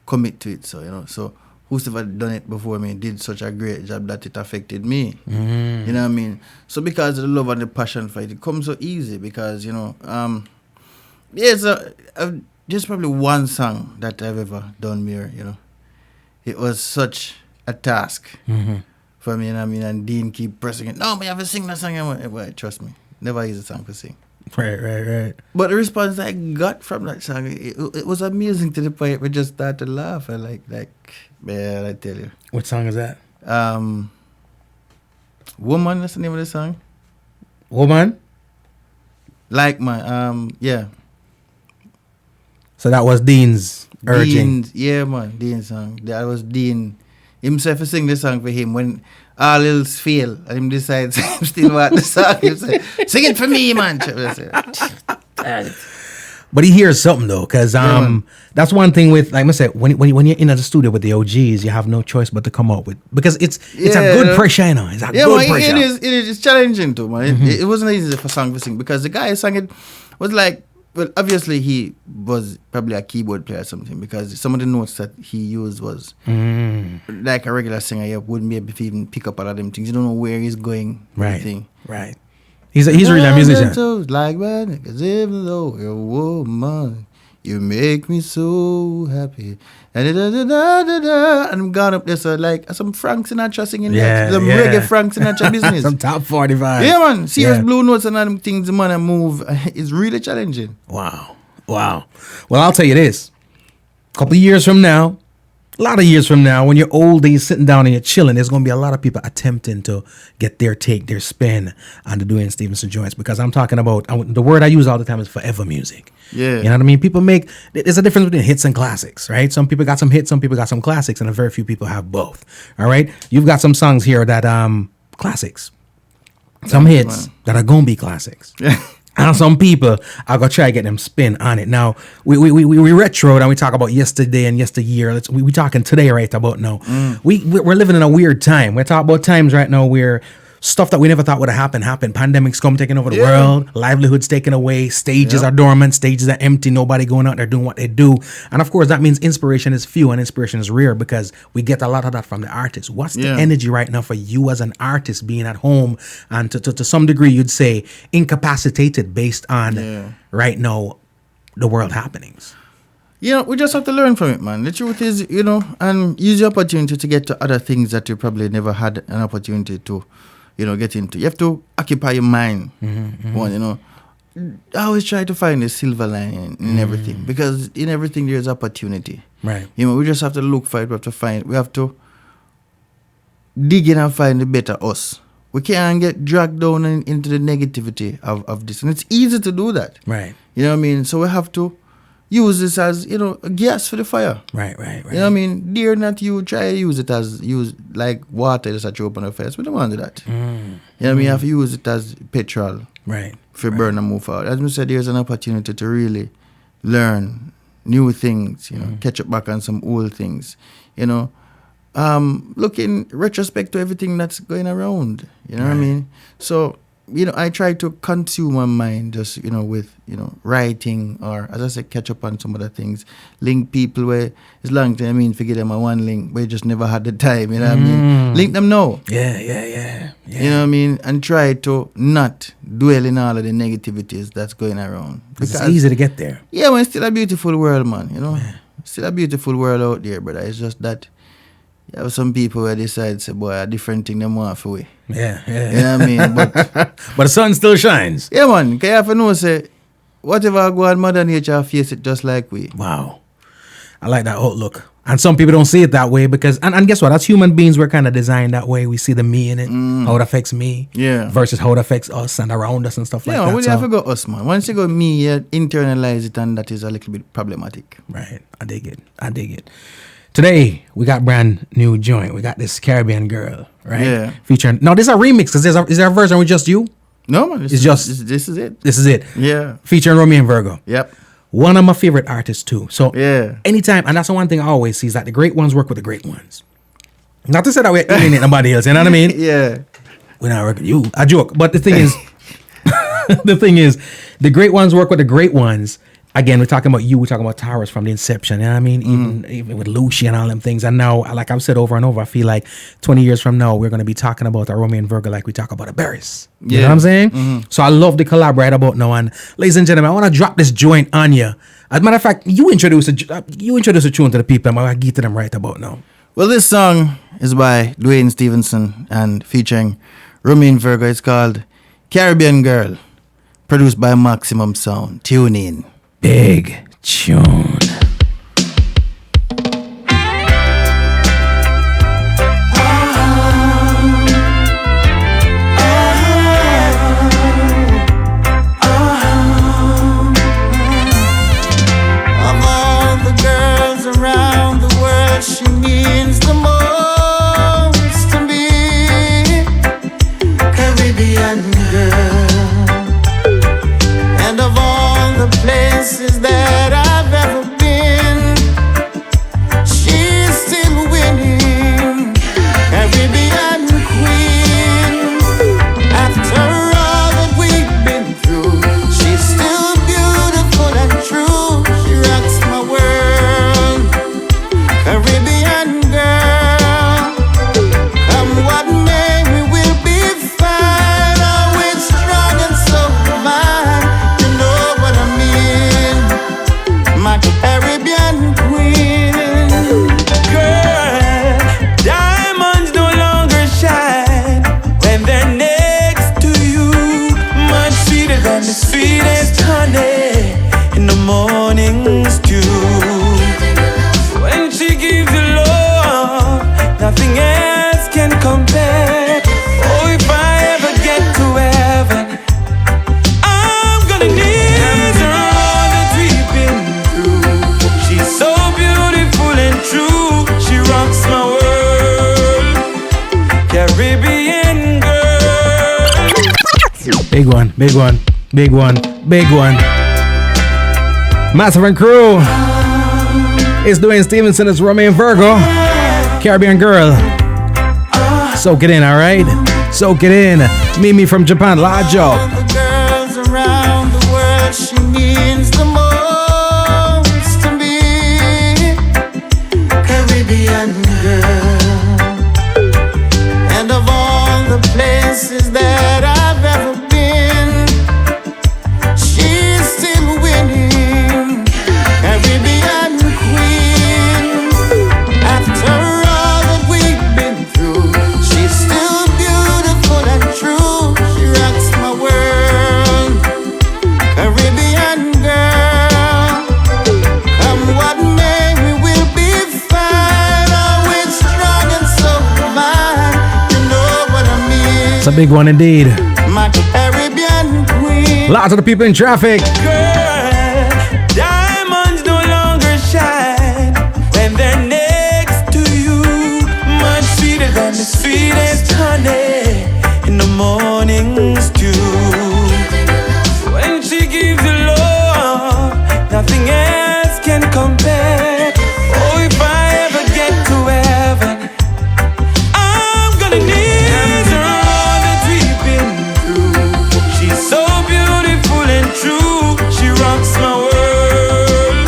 commit to it. So, you know, so who's ever done it before me did such a great job that it affected me. You know what I mean? So because of the love and the passion for it, it comes so easy because, you know, so there's probably one song that I've ever done here, you know. It was such a task for me, you know what I mean? And Dean keep pressing it. No, but you have to sing that song. Well, trust me, never use a song to sing. Right. But the response I got from that song, it was amusing to the point we just started to laugh. I like, man, I tell you. What song is that? Woman, that's the name of the song. Woman? Like my, yeah. So that was Dean's urging. Dean's song. That was Dean himself to sing the song for him when all else fail and him decides him still want the song. He say, sing it for me, man. But he hears something though, because that's one thing with, like I said, when you're in the studio with the OGs, you have no choice but to come up with, because it's a good pressure, you know. It's a good pressure. It is. It's challenging too, man. It wasn't easy for song to sing because the guy who sang it was like, well, obviously he was probably a keyboard player or something, because some of the notes that he used was like a regular singer. You wouldn't be able to even pick up a lot of them things. You don't know where he's going. Right. He's really a musician. Like man, 'cause even though you're a woman, you make me so happy. And I'm gone up there, so like some Frank Sinatra singing, some reggae Frank Sinatra business. Some top 45. Yeah, man. Serious blue notes and all them things, the man, and move. It's really challenging. Wow. Well, I'll tell you this. A couple of years from now, a lot of years from now, when you're old and you're sitting down and you're chilling, there's going to be a lot of people attempting to get their take, their spin on the Duane Stephenson joints, because I'm talking about, the word I use all the time is forever music. Yeah. You know what I mean? There's a difference between hits and classics, right? Some people got some hits, some people got some classics, and a very few people have both. All right? You've got some songs here that, classics. Some hits that are going to be classics. And some people are going to try to get them spin on it. Now, we retro and we talk about yesterday and yesteryear. We talking today right about now. We're living in a weird time. We're talking about times right now where stuff that we never thought would have happened. Pandemics come taking over the world. Livelihoods taken away. Stages are dormant. Stages are empty. Nobody going out there doing what they do. And of course, that means inspiration is few and inspiration is rare, because we get a lot of that from the artists. What's the energy right now for you as an artist being at home and to some degree, you'd say, incapacitated based on right now the world happenings? We just have to learn from it, man. The truth is, and use the opportunity to get to other things that you probably never had an opportunity to, get into. You have to occupy your mind. One, I always try to find the silver lining in everything, because in everything there's opportunity. Right. We just have to look for it. We have to dig in and find the better us. We can't get dragged down into the negativity of this. And it's easy to do that. Right. You know what I mean? So we have to use this as, a gas for the fire. Right. You know what I mean? Dare not you try to use it as like water just to throw up on the face. We don't want to do that. You know what I mean? You have to use it as petrol. Right. For burn and move forward. As I said, there's an opportunity to really learn new things, catch up back on some old things, look in retrospect to everything that's going around, what I mean? So, I try to consume my mind just, with, writing, or as I said, catch up on some other things, link people where it's long time, forget them on one link, but you just never had the time, what I mean? Link them now. Yeah. You know what I mean? And try to not dwell in all of the negativities that's going around. Because it's easy to get there. Yeah, man, it's still a beautiful world, man, It's still a beautiful world out there, brother. It's just that you have some people where decide, say, boy, a different thing them want for we. Yeah. You know what I mean? But the sun still shines. Yeah, man. Because you have to know, say, whatever go on, Mother Nature face it just like we. Wow. I like that outlook. And some people don't see it that way because, and guess what? As human beings, we're kind of designed that way. We see the me in it, how it affects me, versus how it affects us and around us and stuff like that. Yeah, we have to go us, man. Once you go me, you internalize it, and that is a little bit problematic. Right. I dig it. Today, we got brand new joint. We got this Caribbean Girl, right? Yeah. Featuring, now this is a remix, because is there a version with just you? No, man. This is it. This is it. Yeah. Featuring Romeo and Virgo. Yep. One of my favorite artists too. So anytime, and that's the one thing I always see is that the great ones work with the great ones. Not to say that we're alienating nobody else, you know what I mean? Yeah. We're not working with you. I joke. But the thing is, the great ones work with the great ones. Again, we're talking about you, we're talking about Towers from the inception, you know what I mean? Even with Lucy and all them things. And now, like I've said over and over, I feel like 20 years from now, we're going to be talking about a Romeo and Virgo like we talk about a Barris. You know what I'm saying? So I love the collab right about now. And ladies and gentlemen, I want to drop this joint on you. As a matter of fact, you introduce a tune to the people. I'm going to get to them right about now. Well, this song is by Duane Stephenson and featuring Romeo and Virgo. It's called Caribbean Girl, produced by Maximum Sound. Tune in. Big tune. That I've ever been, she's still winning, Caribbean queen. After all that we've been through, she's still beautiful and true. She rocks my world, Caribbean girl. Come what may, we will be fine, always strong and so divine. You know what I mean? My Caribbean queen. Girl, diamonds no longer shine when they're next to you. Much sweeter than the sweetest honey in the morning stew. When she gives you love, nothing else can compare. Oh, if I ever get to heaven, I'm gonna need all that we've been through. She's so beautiful and true. She rocks my world, Caribbean girl. Big one. Massive and crew. It's Duane Stephenson, it's Romeo and Virgo. Caribbean Girl. Soak it in, alright? Soak it in. Mimi from Japan, large job. All the girls around the world, she means the most to me, Caribbean girl. And of all the places that I've ever been, she's still winning, Caribbean That's a big one indeed. My Caribbean queen. Lots of the people in traffic. Girl, diamonds no longer shine when they're next to you. Much sweeter than the sweetest honey in the morning stew. When she gives you love, nothing else can compare. Oh, if I ever get to heaven, I'm gonna need her all that we've been through. She's so beautiful and true. She rocks my world.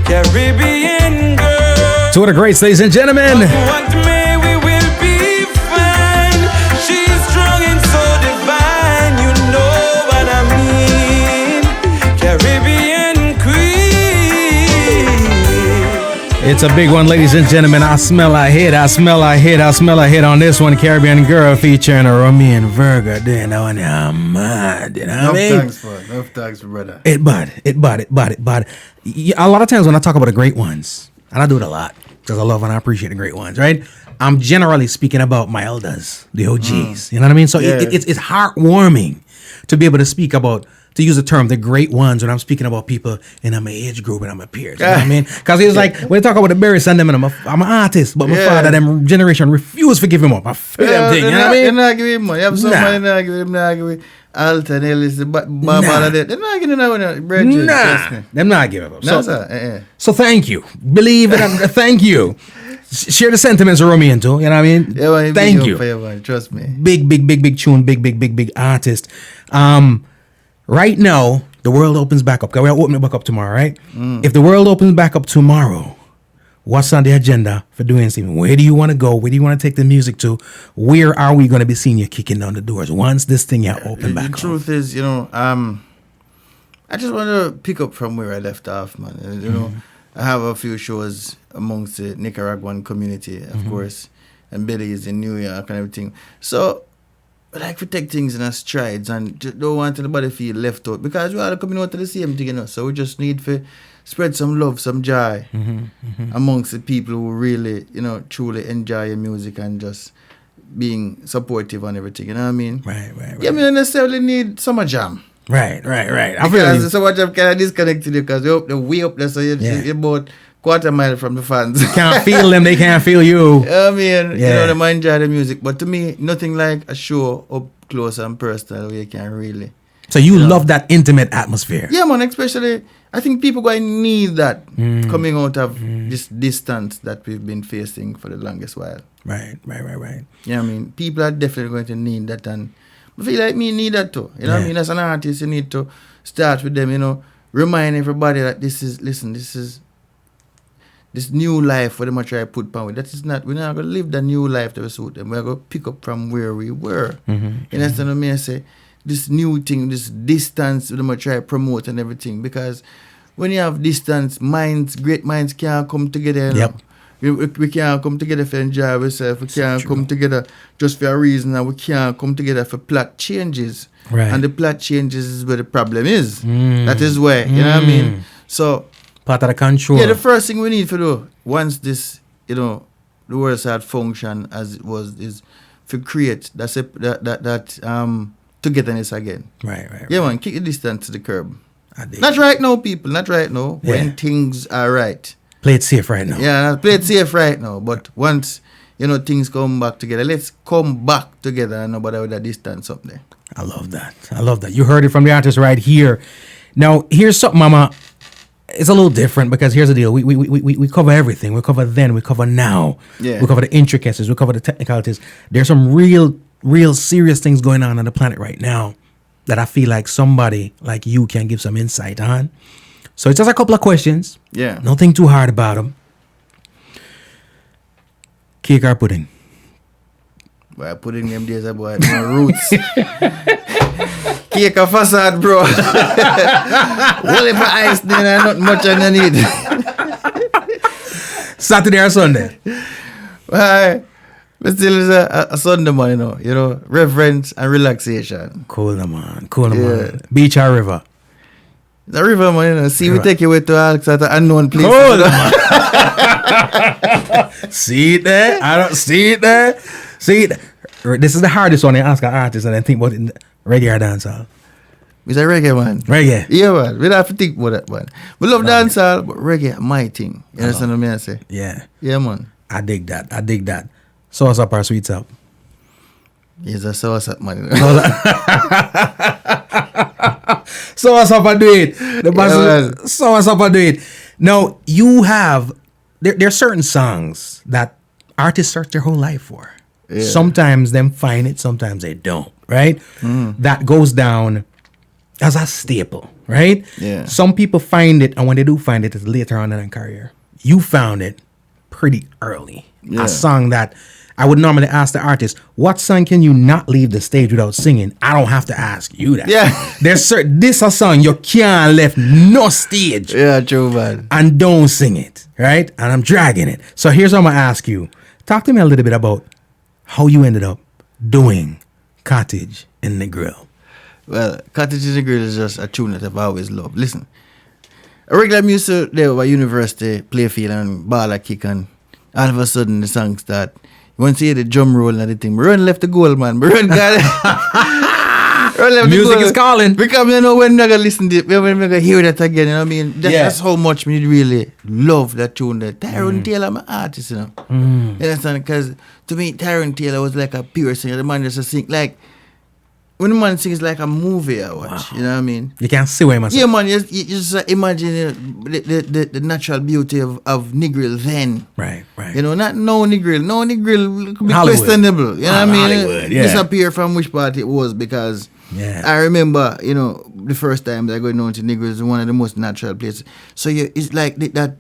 Caribbean girl. Two of the greats, ladies and gentlemen. What may we will be fine. She's strong and so divine. You know what I mean. Caribbean queen. It's a big one, ladies and gentlemen. I smell a hit. I smell a hit. I smell a hit on this one. Caribbean Girl featuring Romy and Virgo. Then I'm mad. You know what I mean? Enough thanks for brother. It bud. A lot of times when I talk about the great ones, and I do it a lot because I love and I appreciate the great ones, right? I'm generally speaking about my elders, the OGs. You know what I mean? So it's heartwarming to be able to speak about, to use the term, the great ones when I'm speaking about people in my age group and I'm a peers. You know what I mean? Because it's like, when they talk about the Barry and them, and I'm an artist, but my father, them generation refused to give him up. I feel them thing, you know what I mean? They're not giving him money. You have somebody not giving him, not giving Alton, Ellis, the Barbara, they're not giving him bread. Them not giving up. No, So, sir. so thank you. Believe it. Thank you. Share the sentiments of Romy and too. You know what I mean? Yeah, man, thank big you. up for man. Trust me. Big tune, big artist. Right now, the world opens back up. 'Cause we're opening it back up tomorrow, right? If the world opens back up tomorrow, what's on the agenda for Duane Stephenson? Where do you want to go? Where do you want to take the music to? Where are we going to be seeing you kicking down the doors once this thing open back The up? truth is, you know, I just want to pick up from where I left off, man. You know, I have a few shows amongst the Nicaraguan community, of course, and Billy's in New York and everything. So I like to take things in our strides and just don't want anybody to feel left out because we all coming out to the same thing, you know. So we just need to spread some love, some joy amongst the people who really, you know, truly enjoy your music and just being supportive and everything, you know what I mean? Right. Yeah, me don't necessarily need summer jam. Right. I feel Because you. summer jam kind of disconnected you because you're up the way up there, so you're about quarter mile from the fans. Can't feel them, they can't feel you. I mean, you know, they might enjoy the music, but to me, nothing like a show up close and personal where you can really. So you love that intimate atmosphere. Yeah, man, especially, I think people going to need that coming out of this distance that we've been facing for the longest while. Right. You know what I mean? People are definitely going to need that, and I feel like me need that too. You know what I mean? As an artist, you need to start with them, you know, remind everybody that this is this new life where they might try to put power. That is not, we're not going to live the new life that we suit them. We're going to pick up from where we were. You understand what I mean? I say, this new thing, this distance, they might try to promote and everything. Because when you have distance, great minds can't come together. You know? We can't come together for enjoy ourselves. We can't come together just for a reason, and we can't come together for plot changes. Right. And the plot changes is where the problem is. That is where, you know what I mean? So, part of the control. yeah, the first thing we need to do once this, you know, the world start function as it was, is to create that togetherness again. Right. Yeah, man, kick the distance to the curb. I dig Not it. right now, people. Not right now. Yeah. When things are right. Play it safe right now. Yeah, play it safe right now. But once, you know, things come back together, let's come back together and nobody with that distance up there. I love that. You heard it from the artist right here. Now, here's something, Mama. It's a little different because here's the deal. We cover everything. We cover then. We cover now. Yeah. We cover the intricacies. We cover the technicalities. There's some real serious things going on the planet right now that I feel like somebody like you can give some insight on. So it's just a couple of questions. Yeah. Nothing too hard about them. Cake or pudding? Boy, pudding them days about my roots. Cake a facade, bro. Only for ice, then not much I need. Saturday or Sunday? But still is a Sunday man, you know, reverence and relaxation. Cool, man. Beach or river? The river, man, you know. See, we take you away to Alex at an unknown place. Cool, man. See it there? I don't see it there. See it. This is the hardest one I ask an artist and I think about it, reggae or dancehall. It's a reggae, man. Reggae. Yeah, man. We don't have to think about that, man. We love dancehall, but reggae, my thing. You understand what I say? Yeah. Yeah, man. I dig that. Sauce up or sweets up? Yes, a sauce up, man. Sauce up and do it. Sauce up and do it. Now, you have, there are certain songs that artists search their whole life for. Yeah. Sometimes them find it, sometimes they don't, right? That goes down as a staple, right? Yeah. Some people find it, and when they do find it, it's later on in their career. You found it pretty early. Yeah. A song that I would normally ask the artist, what song can you not leave the stage without singing? I don't have to ask you that. Yeah. This a song you can't left no stage. Yeah, true, man. And don't sing it, right? And I'm dragging it. So here's what I'm going to ask you. Talk to me a little bit about how you ended up doing Cottage in Negril. Well, Cottage in Negril is just a tune that I've always loved. Listen, a regular music there at university, play field and ball a kick, and all of a sudden the song start. Once you hear the drum roll and everything, we run left the goal, man. We run Music is calling. Because you know when I gotta listen to it, when I gotta hear that again, you know what I mean? That's how much me really love that tune. That Tyrone Taylor, my artist, you know. You understand? Because to me, Tyrone Taylor was like a pure singer. The man just sing like when the man sings like a movie I watch. Wow. You know what I mean? You can't see where he must. Yeah, man. You just imagine the natural beauty of Negril then. Right. You know, not no Negril. No Negril could be Hollywood. Questionable. You know what I mean? Hollywood, yeah. Disappear from which part it was because I remember, you know, the first time that I got known to Negril is one of the most natural places. So it's like that.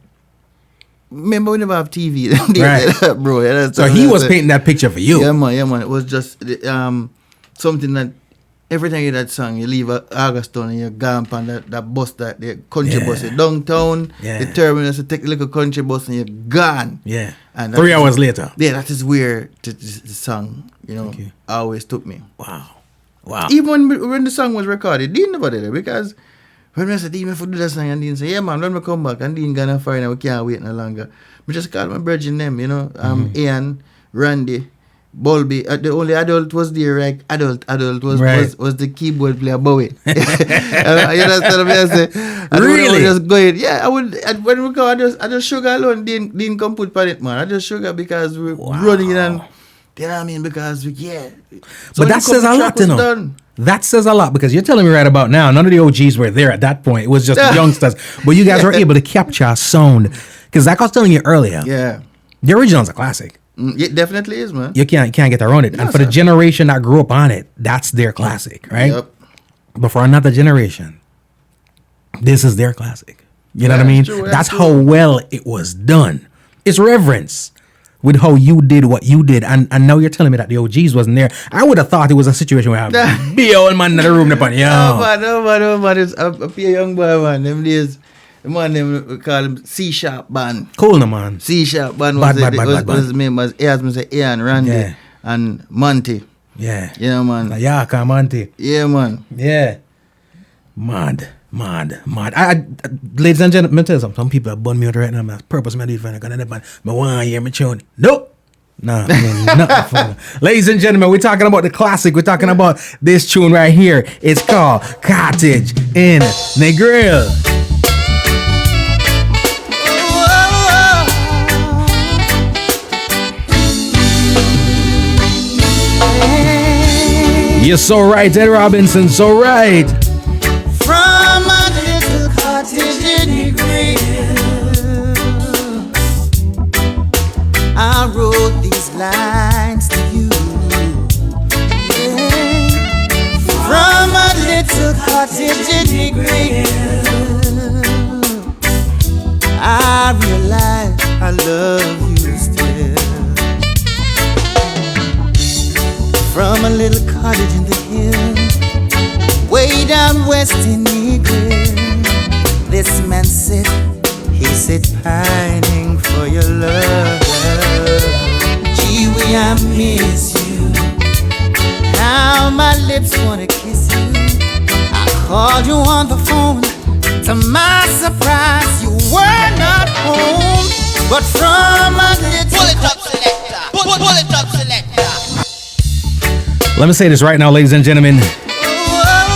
Remember we never have TV, right, bro. Yeah, so he was painting that picture for you. Yeah, man. It was just something that. Every time you hear that song, you leave Augustown and you go on that bus, that the country bus, you downtown, the terminus, you take a little country bus and you're gone. Yeah. And 3 hours later. Yeah, that is where the song, you know, always took me. Wow. Even when the song was recorded, Dean never did it because when I said, even if we do that song, and Dean said, yeah, man, when we come back, and Dean gonna fire and we can't wait no longer. We just called my brethren them, you know, Ian, Randy, Bulby. The only adult was there, like adult was the keyboard player Bowie. You understand what I say? Really? Just going. Yeah, when we go, I just sugar alone. Didn't come put on it, man. I just sugar because we're running and you know what I mean? Because so but that says a lot, you know. Done. That says a lot because you're telling me right about now, none of the OGs were there at that point. It was just the youngsters. But you guys were able to capture a sound. Because like I was telling you earlier, the original's a classic. It definitely is, man. You can't get around it. And for the generation that grew up on it, that's their classic, right? Yep. But for another generation, this is their classic. You know what I mean? True, that's how well it was done. It's reverence with how you did what you did. And now you're telling me that the OGs wasn't there. I would have thought it was a situation where I be old man in the room upon you. No, man. It's a young boy, man. Them days. The man them we call him C-sharp band. Cool, no man. C-sharp band was his name was Ian, Randy, and Monty. Yeah. Yeah, man. Yaka, Monty. Yeah, man. Yeah. Mad. I ladies and gentlemen, tell you something. Some people are bun me out right now. I'm purpose me do it for I want to hear me tune. Nope. Nah, nothing for ladies and gentlemen, we're talking about the classic. We're talking about this tune right here. It's called Cottage in Negril. You're so right, Ed Robinson, so right. From a little cottage in Negril, I wrote these lines to you. Yeah. From a little cottage in Negril, I realize I love you still. From a little cottage in the hill, way down west in Negril, this man said, he said, pining for your love. Gee, wee, I miss you. Now my lips wanna kiss you. I called you on the phone. To my surprise, you were not home. But from a little pull it up, selector. Pull it up, selector. Let me say this right now, ladies and gentlemen.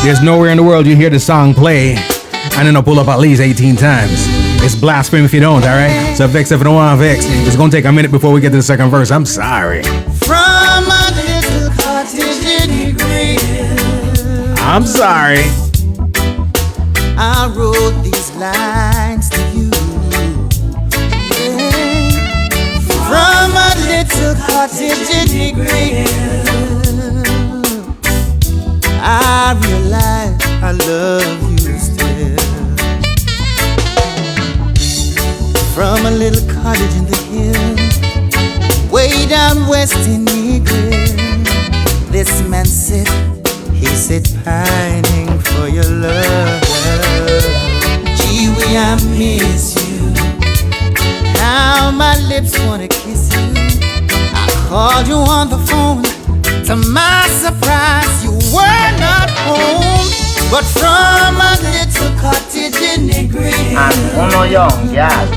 There's nowhere in the world you hear the song play and then pull up at least 18 times. It's blasphemy if you don't, all right? So vex if you don't want to vex. It's going to take a minute before we get to the second verse. I'm sorry. From a little cottage in Negril, I'm sorry. I wrote these lines to you. Yeah. From a little cottage in Negril, I realize I love you still. From a little cottage in the hill, way down west in Negril, this man said, he said, pining for your love. Gee, we I miss you. Now my lips wanna kiss you. I called you on the phone. To my surprise, you were not home. But from a little cottage in Negril, and one young girl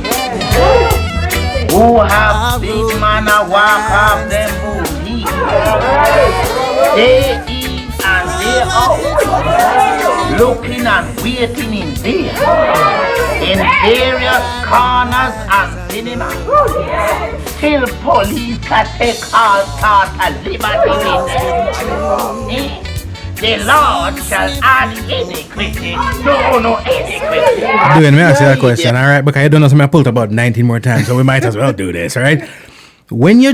who have big man a walk off them booty. Day in and day out, looking and waiting in there, in various corners and cinema. Till police can take all sort of liberty with them. The Lord shall add iniquity to no iniquity. Duane, may I ask you that question, all right? Because I don't know, so I pulled about 19 more times, so we might as well do this, all right? When you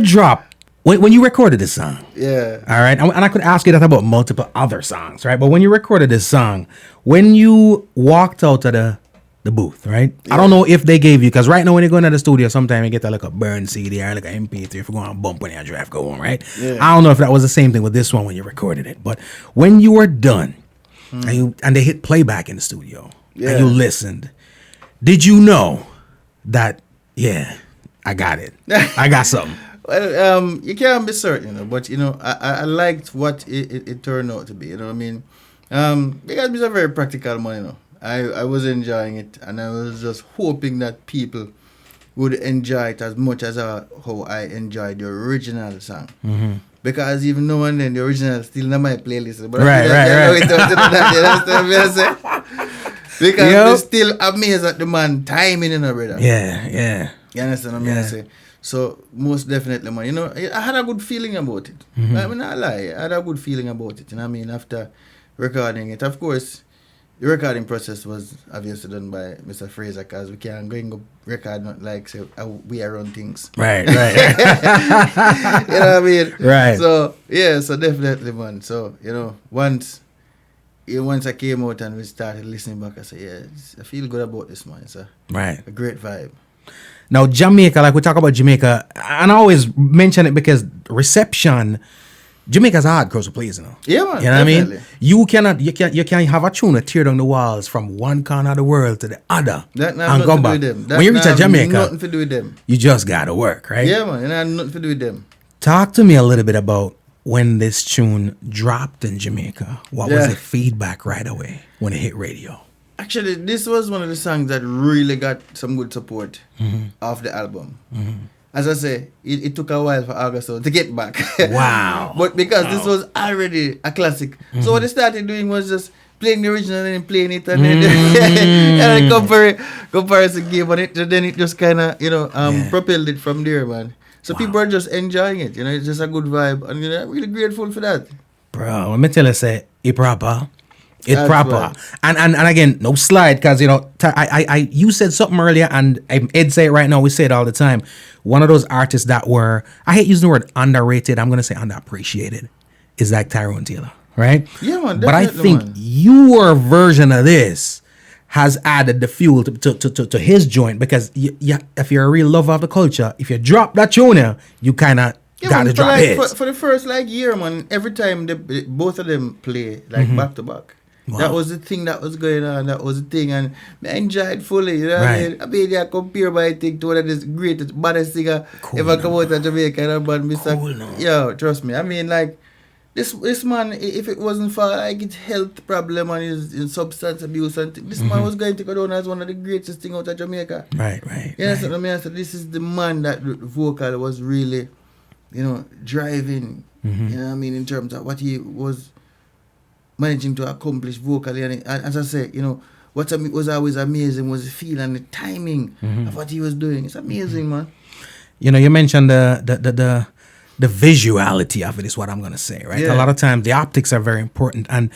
recorded this song, Yeah. all right, and I could ask you that about multiple other songs, right? But when you recorded this song, when you walked out of the booth, right? Yeah. I don't know if they gave you, because right now when you go into the studio, sometimes you get a burn CD or like an MP3 if you're going to bump when your draft go on, right? Yeah. I don't know if that was the same thing with this one when you recorded it, but when you were done and they hit playback in the studio and you listened, did you know that, yeah, I got it. I got something. Well, you can't be certain, but I liked what it turned out to be. You know what I mean? Because it's a very practical man. I was enjoying it, and I was just hoping that people would enjoy it as much as how I enjoyed the original song. Mm-hmm. Because even now and then the original is still in my playlist. But right. Because I'm still amazed at the man timing in a brother. Yeah. You understand what I'm saying? So most definitely, man. I had a good feeling about it. Mm-hmm. I mean, I lie. I had a good feeling about it. After recording it, of course, the recording process was obviously done by Mr. Fraser, because we can't go and record not like say we are run things. Right. You know what I mean? Right. So so definitely, man. So once I came out and we started listening back, I said, I feel good about this, man. It's a great vibe. Now Jamaica, like we talk about Jamaica, and I always mention it because reception. Jamaica's a hard cross to please, Yeah, man. You know what I mean? You can't have a tune that tear down the walls from one corner of the world to the other and go back. When you reach Jamaica, nothing to do with them. You just gotta work, right? Yeah, man. And nothing to do with them. Talk to me a little bit about when this tune dropped in Jamaica. What was the feedback right away when it hit radio? Actually, this was one of the songs that really got some good support off the album. Mm-hmm. As I say, it took a while for August to get back. Wow. But because this was already a classic. Mm-hmm. So what they started doing was just playing the original and then playing it and then comparison game on it. And then it just kind of, propelled it from there, man. So people are just enjoying it. It's just a good vibe. And I'm really grateful for that. Bro, let me tell you, say, it proper. It's That's proper. Right. And again, no slide, because, I you said something earlier, and Ed say it right now, we say it all the time. One of those artists that were, I hate using the word underrated, I'm going to say underappreciated, is like Tyrone Taylor, right? Yeah, man. But I think your version of this has added the fuel to his joint, because if you're a real lover of the culture, if you drop that tune, you kind of got to drop it. For the first year, man, every time both of them play back to back. Wow. That was the thing that was going on. That was the thing, and I enjoyed fully. You know what I mean? I mean, I compare my thing to one of the greatest, baddest singer ever come out of Jamaica. Yo, trust me. I mean, this man, if it wasn't for his health problem and his substance abuse, and this man was going to go down as one of the greatest things out of Jamaica. Right. You know what I mean? So this is the man that the vocal was really driving, you know what I mean, in terms of what he was managing to accomplish vocally. And as I say, what was always amazing was the feel and the timing of what he was doing. It's amazing, man. You mentioned the visuality of it is what I'm going to say, right? Yeah. A lot of times the optics are very important. And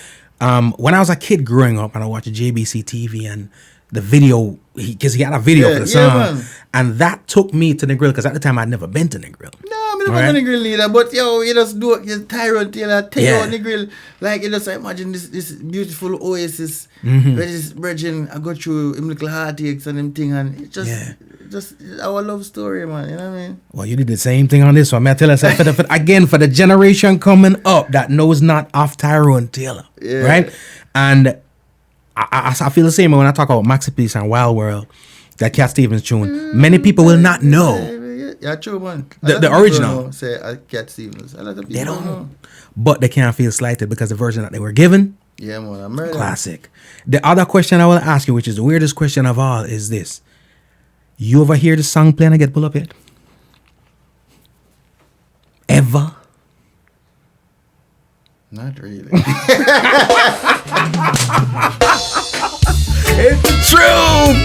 when I was a kid growing up and I watched JBC TV and the video, because he had a video for the song, man. and that took me to Negril, because at the time I'd never been to Negril. No, I never been to Negril either, but you just do it, Tyrone Taylor, take out Negril. Like, you just imagine this beautiful oasis where this virgin I go through him little heartaches and them thing, and it's just our love story, man, you know what I mean? Well, you did the same thing on this one. May I tell us, for the generation coming up that knows not of Tyrone Taylor, right? And I feel the same when I talk about Maxi Peace and Wild World, that Cat Stevens tune. Many people will not know. Yeah, true, man. The original. Say Cat Stevens. A lot of people They don't know. But they can't feel slighted because the version that they were given, yeah, man, I'm murdered. classic. The other question I will ask you, which is the weirdest question of all, is this. You ever hear the song playing and get pulled up yet? Ever? Not really. It's the truth!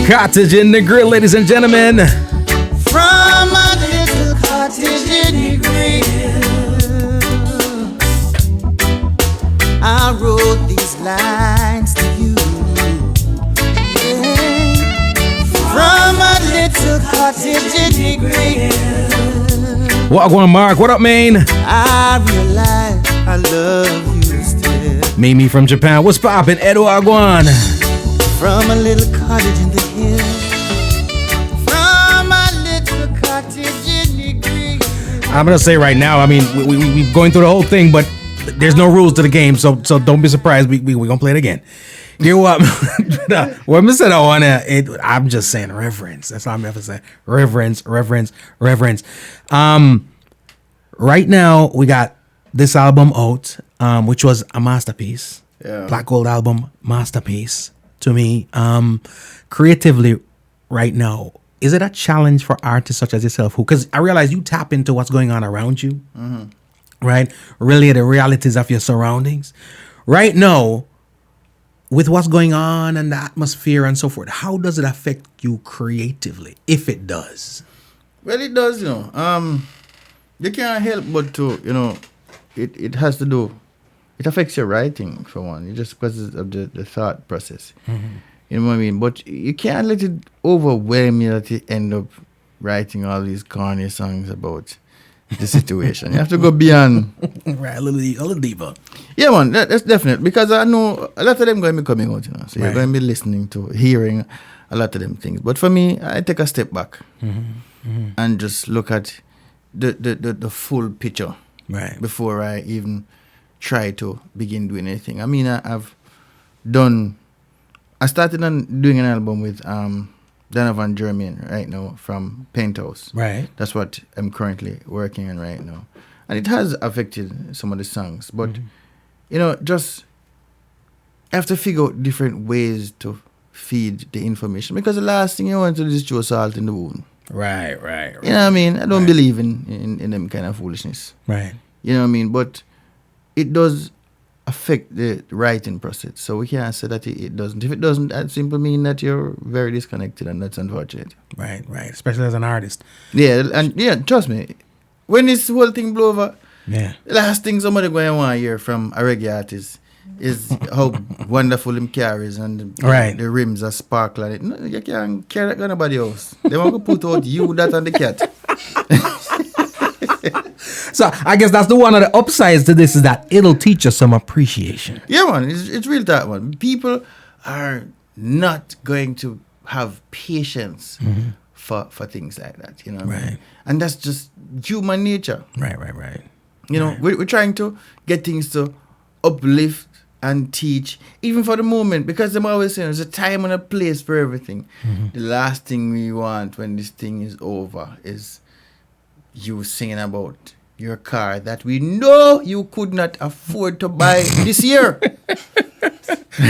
Cottage in Negril, ladies and gentlemen. From a little cottage in Negril, I wrote these lines to you. Yeah. From a little cottage in Negril, What going, Mark? What up, Maine? I realize I love you still. Mimi from Japan. What's poppin'? Edo Aguan. From a little cottage in the hill, from a little cottage in Negril. I'm gonna say right now, I mean, we're going through the whole thing, but there's no rules to the game, so don't be surprised. We're gonna play it again. You know what? When I said I wanna, I'm just saying reverence. That's all I'm ever saying. Reverence. Right now we got this album out, which was a masterpiece. Yeah. Black Gold album, masterpiece to me. Creatively, right now, is it a challenge for artists such as yourself, because I realize you tap into what's going on around you, right? Really, the realities of your surroundings. Right now, with what's going on and the atmosphere and so forth, how does it affect you creatively, if it does? Well, it does, you can't help but to, it has to do, it affects your writing, for one, just because of the thought process. You know what I mean? But you can't let it overwhelm you that you end up writing all these corny songs about the situation. You have to go beyond. Right, a little deeper. Yeah, man, that's definite. Because I know a lot of them going to be coming out, so you're going to be listening to, hearing a lot of them things. But for me, I take a step back and just look at the full picture before I even try to begin doing anything. I mean, I started on doing an album with Donovan Germain right now from Penthouse. Right. That's what I'm currently working on right now. And it has affected some of the songs. But, just have to figure out different ways to feed the information. Because the last thing you want to do is throw salt in the wound. Right. You know what I mean? I don't believe in them kind of foolishness. Right. You know what I mean? But it does affect the writing process. So we can't say that it doesn't. If it doesn't, that simply mean that you're very disconnected, and that's unfortunate. Right. Especially as an artist. Yeah, and trust me, when this whole thing blow over, the last thing somebody going to want to hear from a reggae artist is how wonderful him carries and the rims are sparkling. No, you can't carry that to nobody else. They want to put out you, that, and the cat. So I guess that's one of the upsides to this, is that it'll teach us some appreciation. Yeah, man, it's real that one. People are not going to have patience for things like that, you know. Right. And that's just human nature. Right. You know, we're trying to get things to uplift and teach, even for the moment, because I'm always saying there's a time and a place for everything. The last thing we want when this thing is over is you singing about your car that we know you could not afford to buy this year.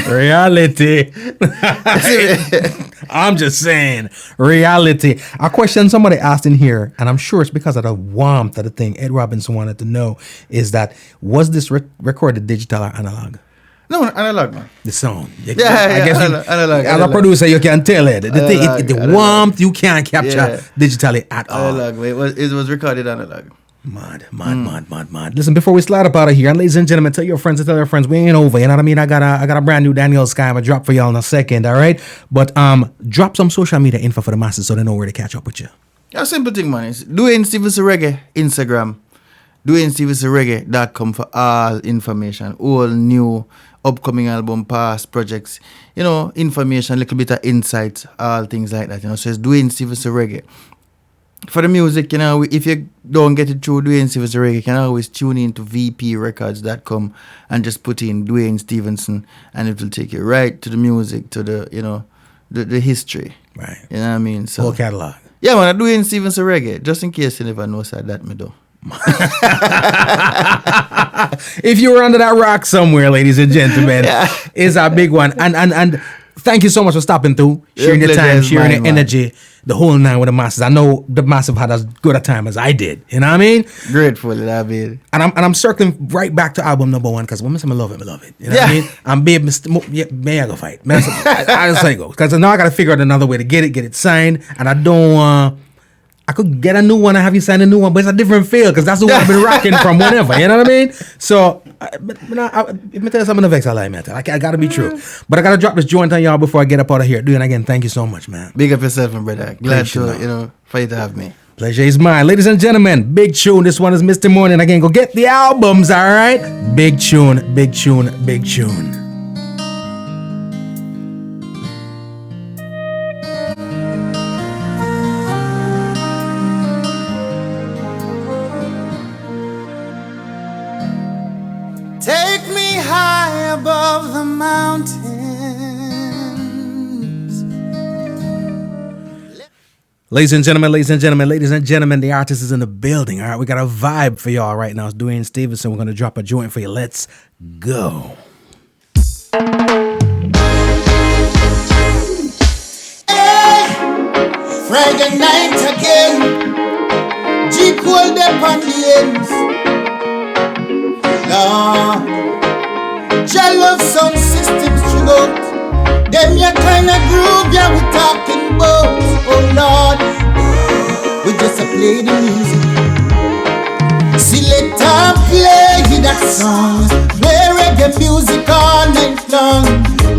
Reality. I'm just saying, reality. A question somebody asked in here, and I'm sure it's because of the warmth of the thing. Ed Robinson wanted to know is that was this recorded digital or analog? No, analog, man. The sound. I guess analog. As a producer, you can tell it. The warmth you can't capture Yeah. digitally at all. Analog. It was recorded analog. Mad. Listen, before we slide up out of here, and ladies and gentlemen, tell your friends, we ain't over. You know what I mean? I got a brand new Daniel Sky. I'm gonna drop for y'all in a second, all right? But drop some social media info for the masses so they know where to catch up with you. A simple thing, man. It's Duane Stephenson Reggae Instagram, DuaneStevensonReggae.com for all information, all new upcoming album, past projects, information, a little bit of insights, all things like that. So it's Duane Stephenson Reggae. For the music, if you don't get it through Duane Stephenson Reggae, you can always tune in to vprecords.com and just put in Duane Stephenson, and it will take you right to the music, to the the history. Right. You know what I mean? So Whole catalog. yeah, man, Duane Stephenson Reggae, just in case you never know that me do. If you were under that rock somewhere, ladies and gentlemen, it's a big one. And thank you so much for stopping through, sharing your time, sharing your energy, the whole night with the masses. I know the massive had as good a time as I did. You know what I mean? Grateful that I mean. And I'm circling right back to album number 1 because when I say I love it. You know what I mean? I'm big, may I go fight? I just say go because now I got to figure out another way to get it signed, and I don't. I could get a new one and have you sign a new one, but it's a different feel because that's the one I've been rocking from whenever. You know what I mean? So, let me tell you something. Vex I like, man. I got to be true, but I got to drop this joint on y'all before I get up out of here. Dude, and again, thank you so much, man. Big up yourself, my brother. Glad to for you to have me. Pleasure is mine, ladies and gentlemen. Big tune. This one is Mr. Morning. Again, go get the albums. All right, big tune, big tune, big tune. Take me high above the mountains. Ladies and gentlemen, the artist is in the building. All right, we got a vibe for y'all right now. It's Duane Stephenson. We're going to drop a joint for you. Let's go. Hey, Friday night again. G Cole up on the ends. Lord, Jah love sound systems throughout. Them ya kind of groove, yeah, we talking about. Oh Lord, we just a play the music. Select and play that song. Play reggae music all night long.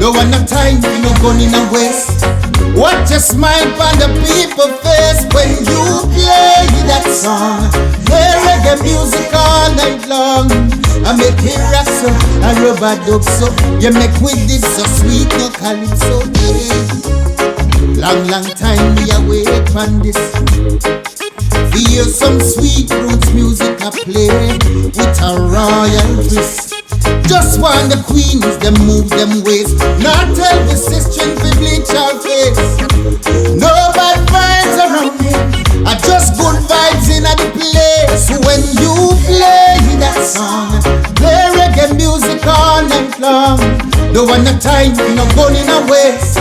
No one no time, you no gun in the west. Watch your smile on the people face when you play that song. Play reggae music all night long. I make it rock so, I rub a dub so. You make with this so sweet, no calypso. Long time we await from this. Feel some sweet roots music I play with a royal twist. Just want the queens, them move them ways. Not tell the sister to bleach our face. No bad vibes around me, I just good vibes in the place. When you play that song, play reggae music all night long. No one no time, no gun in a waste.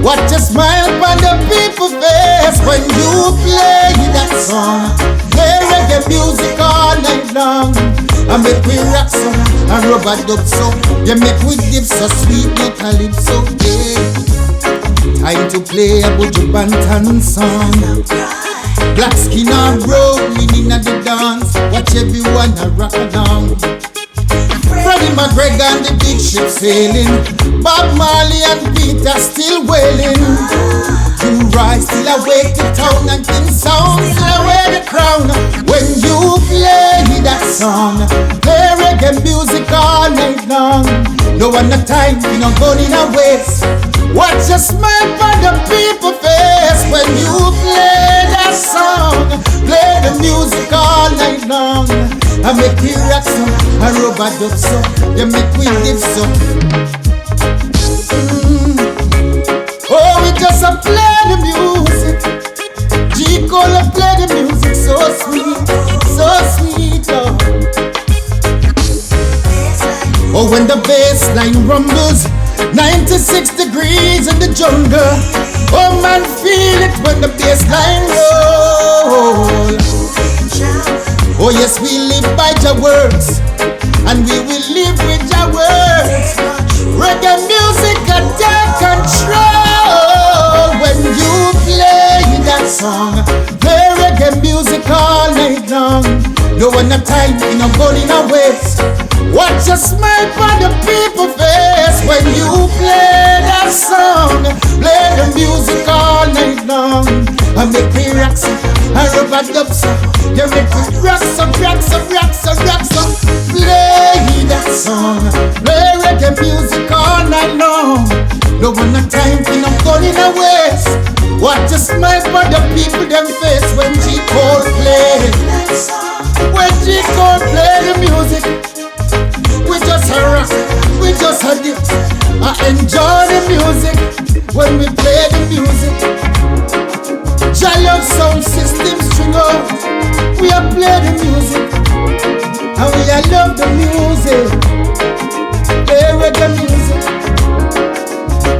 Watch a smile on the people face when you play that song. Play reggae music all night long. I make we rock so, I rub a dub so. You make we dip so sweet, no calypso, yeah. Time to play a Buju Banton song. Black skin and rolling in the dance. Watch everyone a rock along. Freddie McGregor and the big ship sailing. Bob Marley and Peter still wailing. You rise still awake the town and King Sound still wear the crown. When you play that song, play reggae music all night long. No one no time, you no gun in a waste. Watch a smile on the people face when you play that song. Play the music all night long. I make you rock so, I rub a dub so, you make we live so. Oh, we just a play the music. G Cole a play the music so sweet, oh. Oh, when the bass line rumbles 96 degrees in the jungle. Oh man, feel it when the bassline roll. Oh yes, we live by Jah words, and we will live with Jah words. Reggae music can take control. When you play that song, play reggae music all night long. No one no time, in no goal in a waste. Watch a smile on the people face when you play that song. Play the music all night long. I make me rock some, I rub a dub some. You make me rock some, rock some, rock some, rock some. Play that song. Play reggae music all night long. No one no time, in no goal in a waste. Watch a smile on the people them face when G Cole play. When G Cole play the music, we just a rock, we just a dip. I enjoy the music when we play the music. Giant sound system string out, we a play the music, and we a love the music. Play reggae music,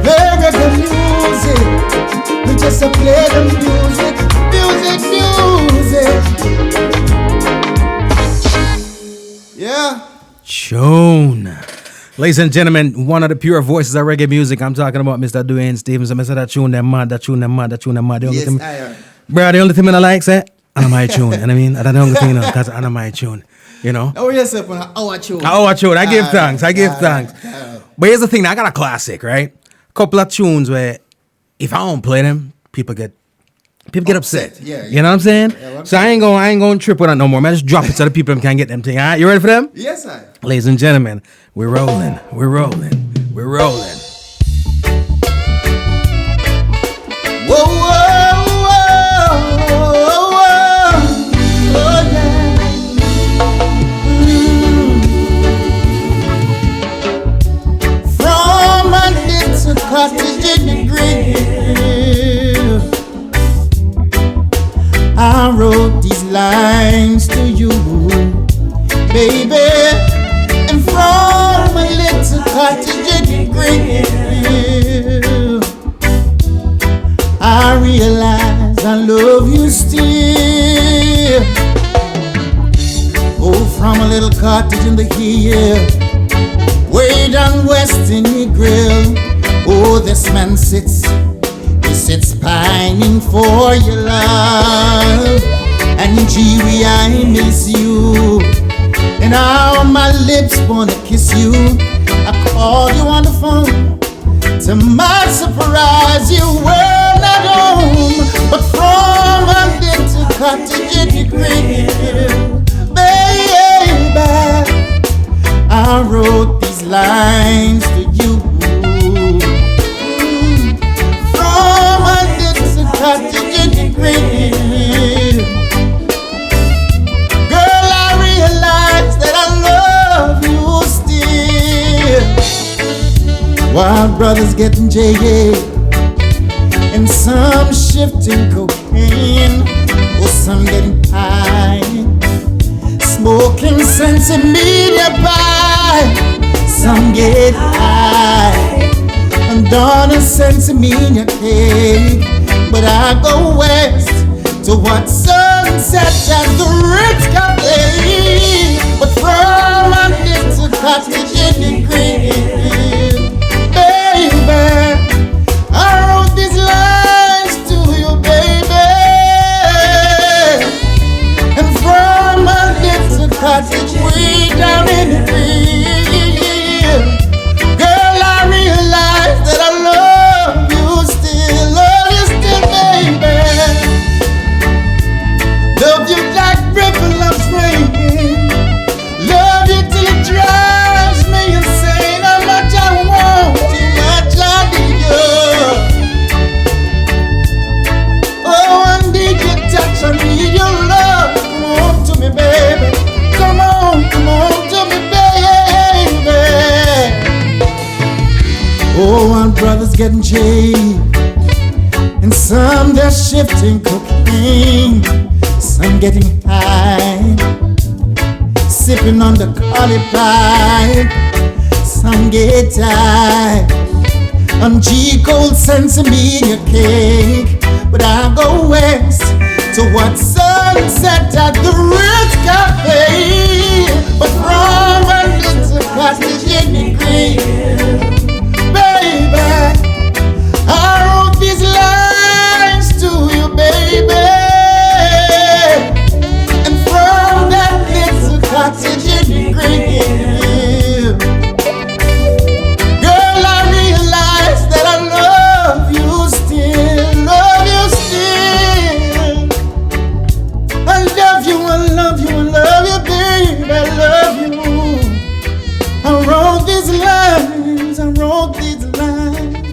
play reggae music. We just a play the music, music, music. Yeah. Tune. Ladies and gentlemen, one of the pure voices of reggae music. I'm talking about Mr. Duane Stephenson. I said that tune them mad, that tune them mad, that tune them mad. Yes, I am. Bro, the only thing I like, say, I'm my tune. You know what I mean? That's the only thing, because I'm my tune. You know? Oh, yourself on our tune. Our tune. I give thanks. I give thanks. But here's the thing. I got a classic, right? Couple of tunes where if I don't play them, people get upset. Yeah. You know what I'm saying? Yeah, so I ain't gonna trip with that no more, man. Just drop it so the people can get them thing. All right, you ready for them? Yes, I am. Ladies and gentlemen, we're rolling. We're rolling. We're rolling. Whoa, whoa, whoa, whoa, whoa, oh yeah. From a little cottage in Negril, I wrote these lines to you, baby. And from a little cottage in Negril, I realize I love you still. Oh, from a little cottage in the hill, way down west in Negril. Oh, this man sits pining for your love. And gee, I miss you, and how my lips wanna kiss you. I called you on the phone, to my surprise you were not home. But from a little cottage in Negril, baby, I wrote these lines to you. From a little cottage in Negril, girl, I realize that I love you still. Wild brothers getting jaded, and some shifting cocaine. Oh, some getting high, smoking sensimilla pie. Some get high and on a sensimilla cake. But I go west to watch sunset at the Ritz Cafe. But from a little cottage in Negril, baby, I wrote these lines to you, baby. And from a little cottage way down in the field, girl, I realize that I love you still, baby. Love you like ripple of rain. Love you till it drives me insane. How much I want you, much I need you. Oh, I need your touch, I need your love. Come on to me, baby. Come on to me, baby. Oh, one brother's getting chased, and some they're shifting cocaine. Some getting high, sipping on the collie pipe. Some get tired, I'm G Cole sensing me a cake, but I go west to what sunset at the Ritz Cafe. But from a little cottage in Negril, baby, I wrote these lines to you, baby. And from that little cottage in Negril, girl, I realize that I love you still, love you still. I love you, I love you, I love you, baby, I love you. I wrote these lines,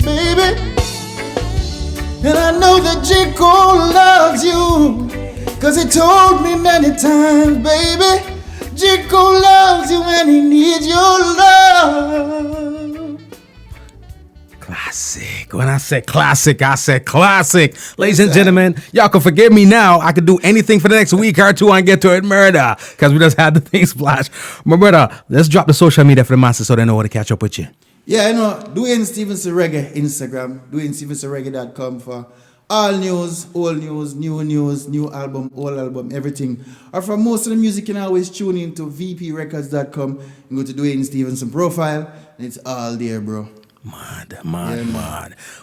baby. And I know that J. Cole loves you, 'cause he told me many times, baby. J. Cole loves you and he needs your love. Classic. When I say classic, I said classic. Ladies and gentlemen, y'all can forgive me now. I could do anything for the next week or two and get to it murder, because we just had the thing splash. My brother, let's drop the social media for the masses so they know where to catch up with you. Yeah, you know, Duane Stephenson Reggae Instagram, DuaneStevensonReggae.com for all news, old news, new album, old album, everything. Or for most of the music, you can always tune in to VPRecords.com and go to Duane Stephenson profile, and it's all there, bro. Mod.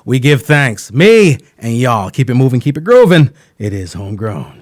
We give thanks. Me and y'all. Keep it moving, keep it grooving. It is Homegrown.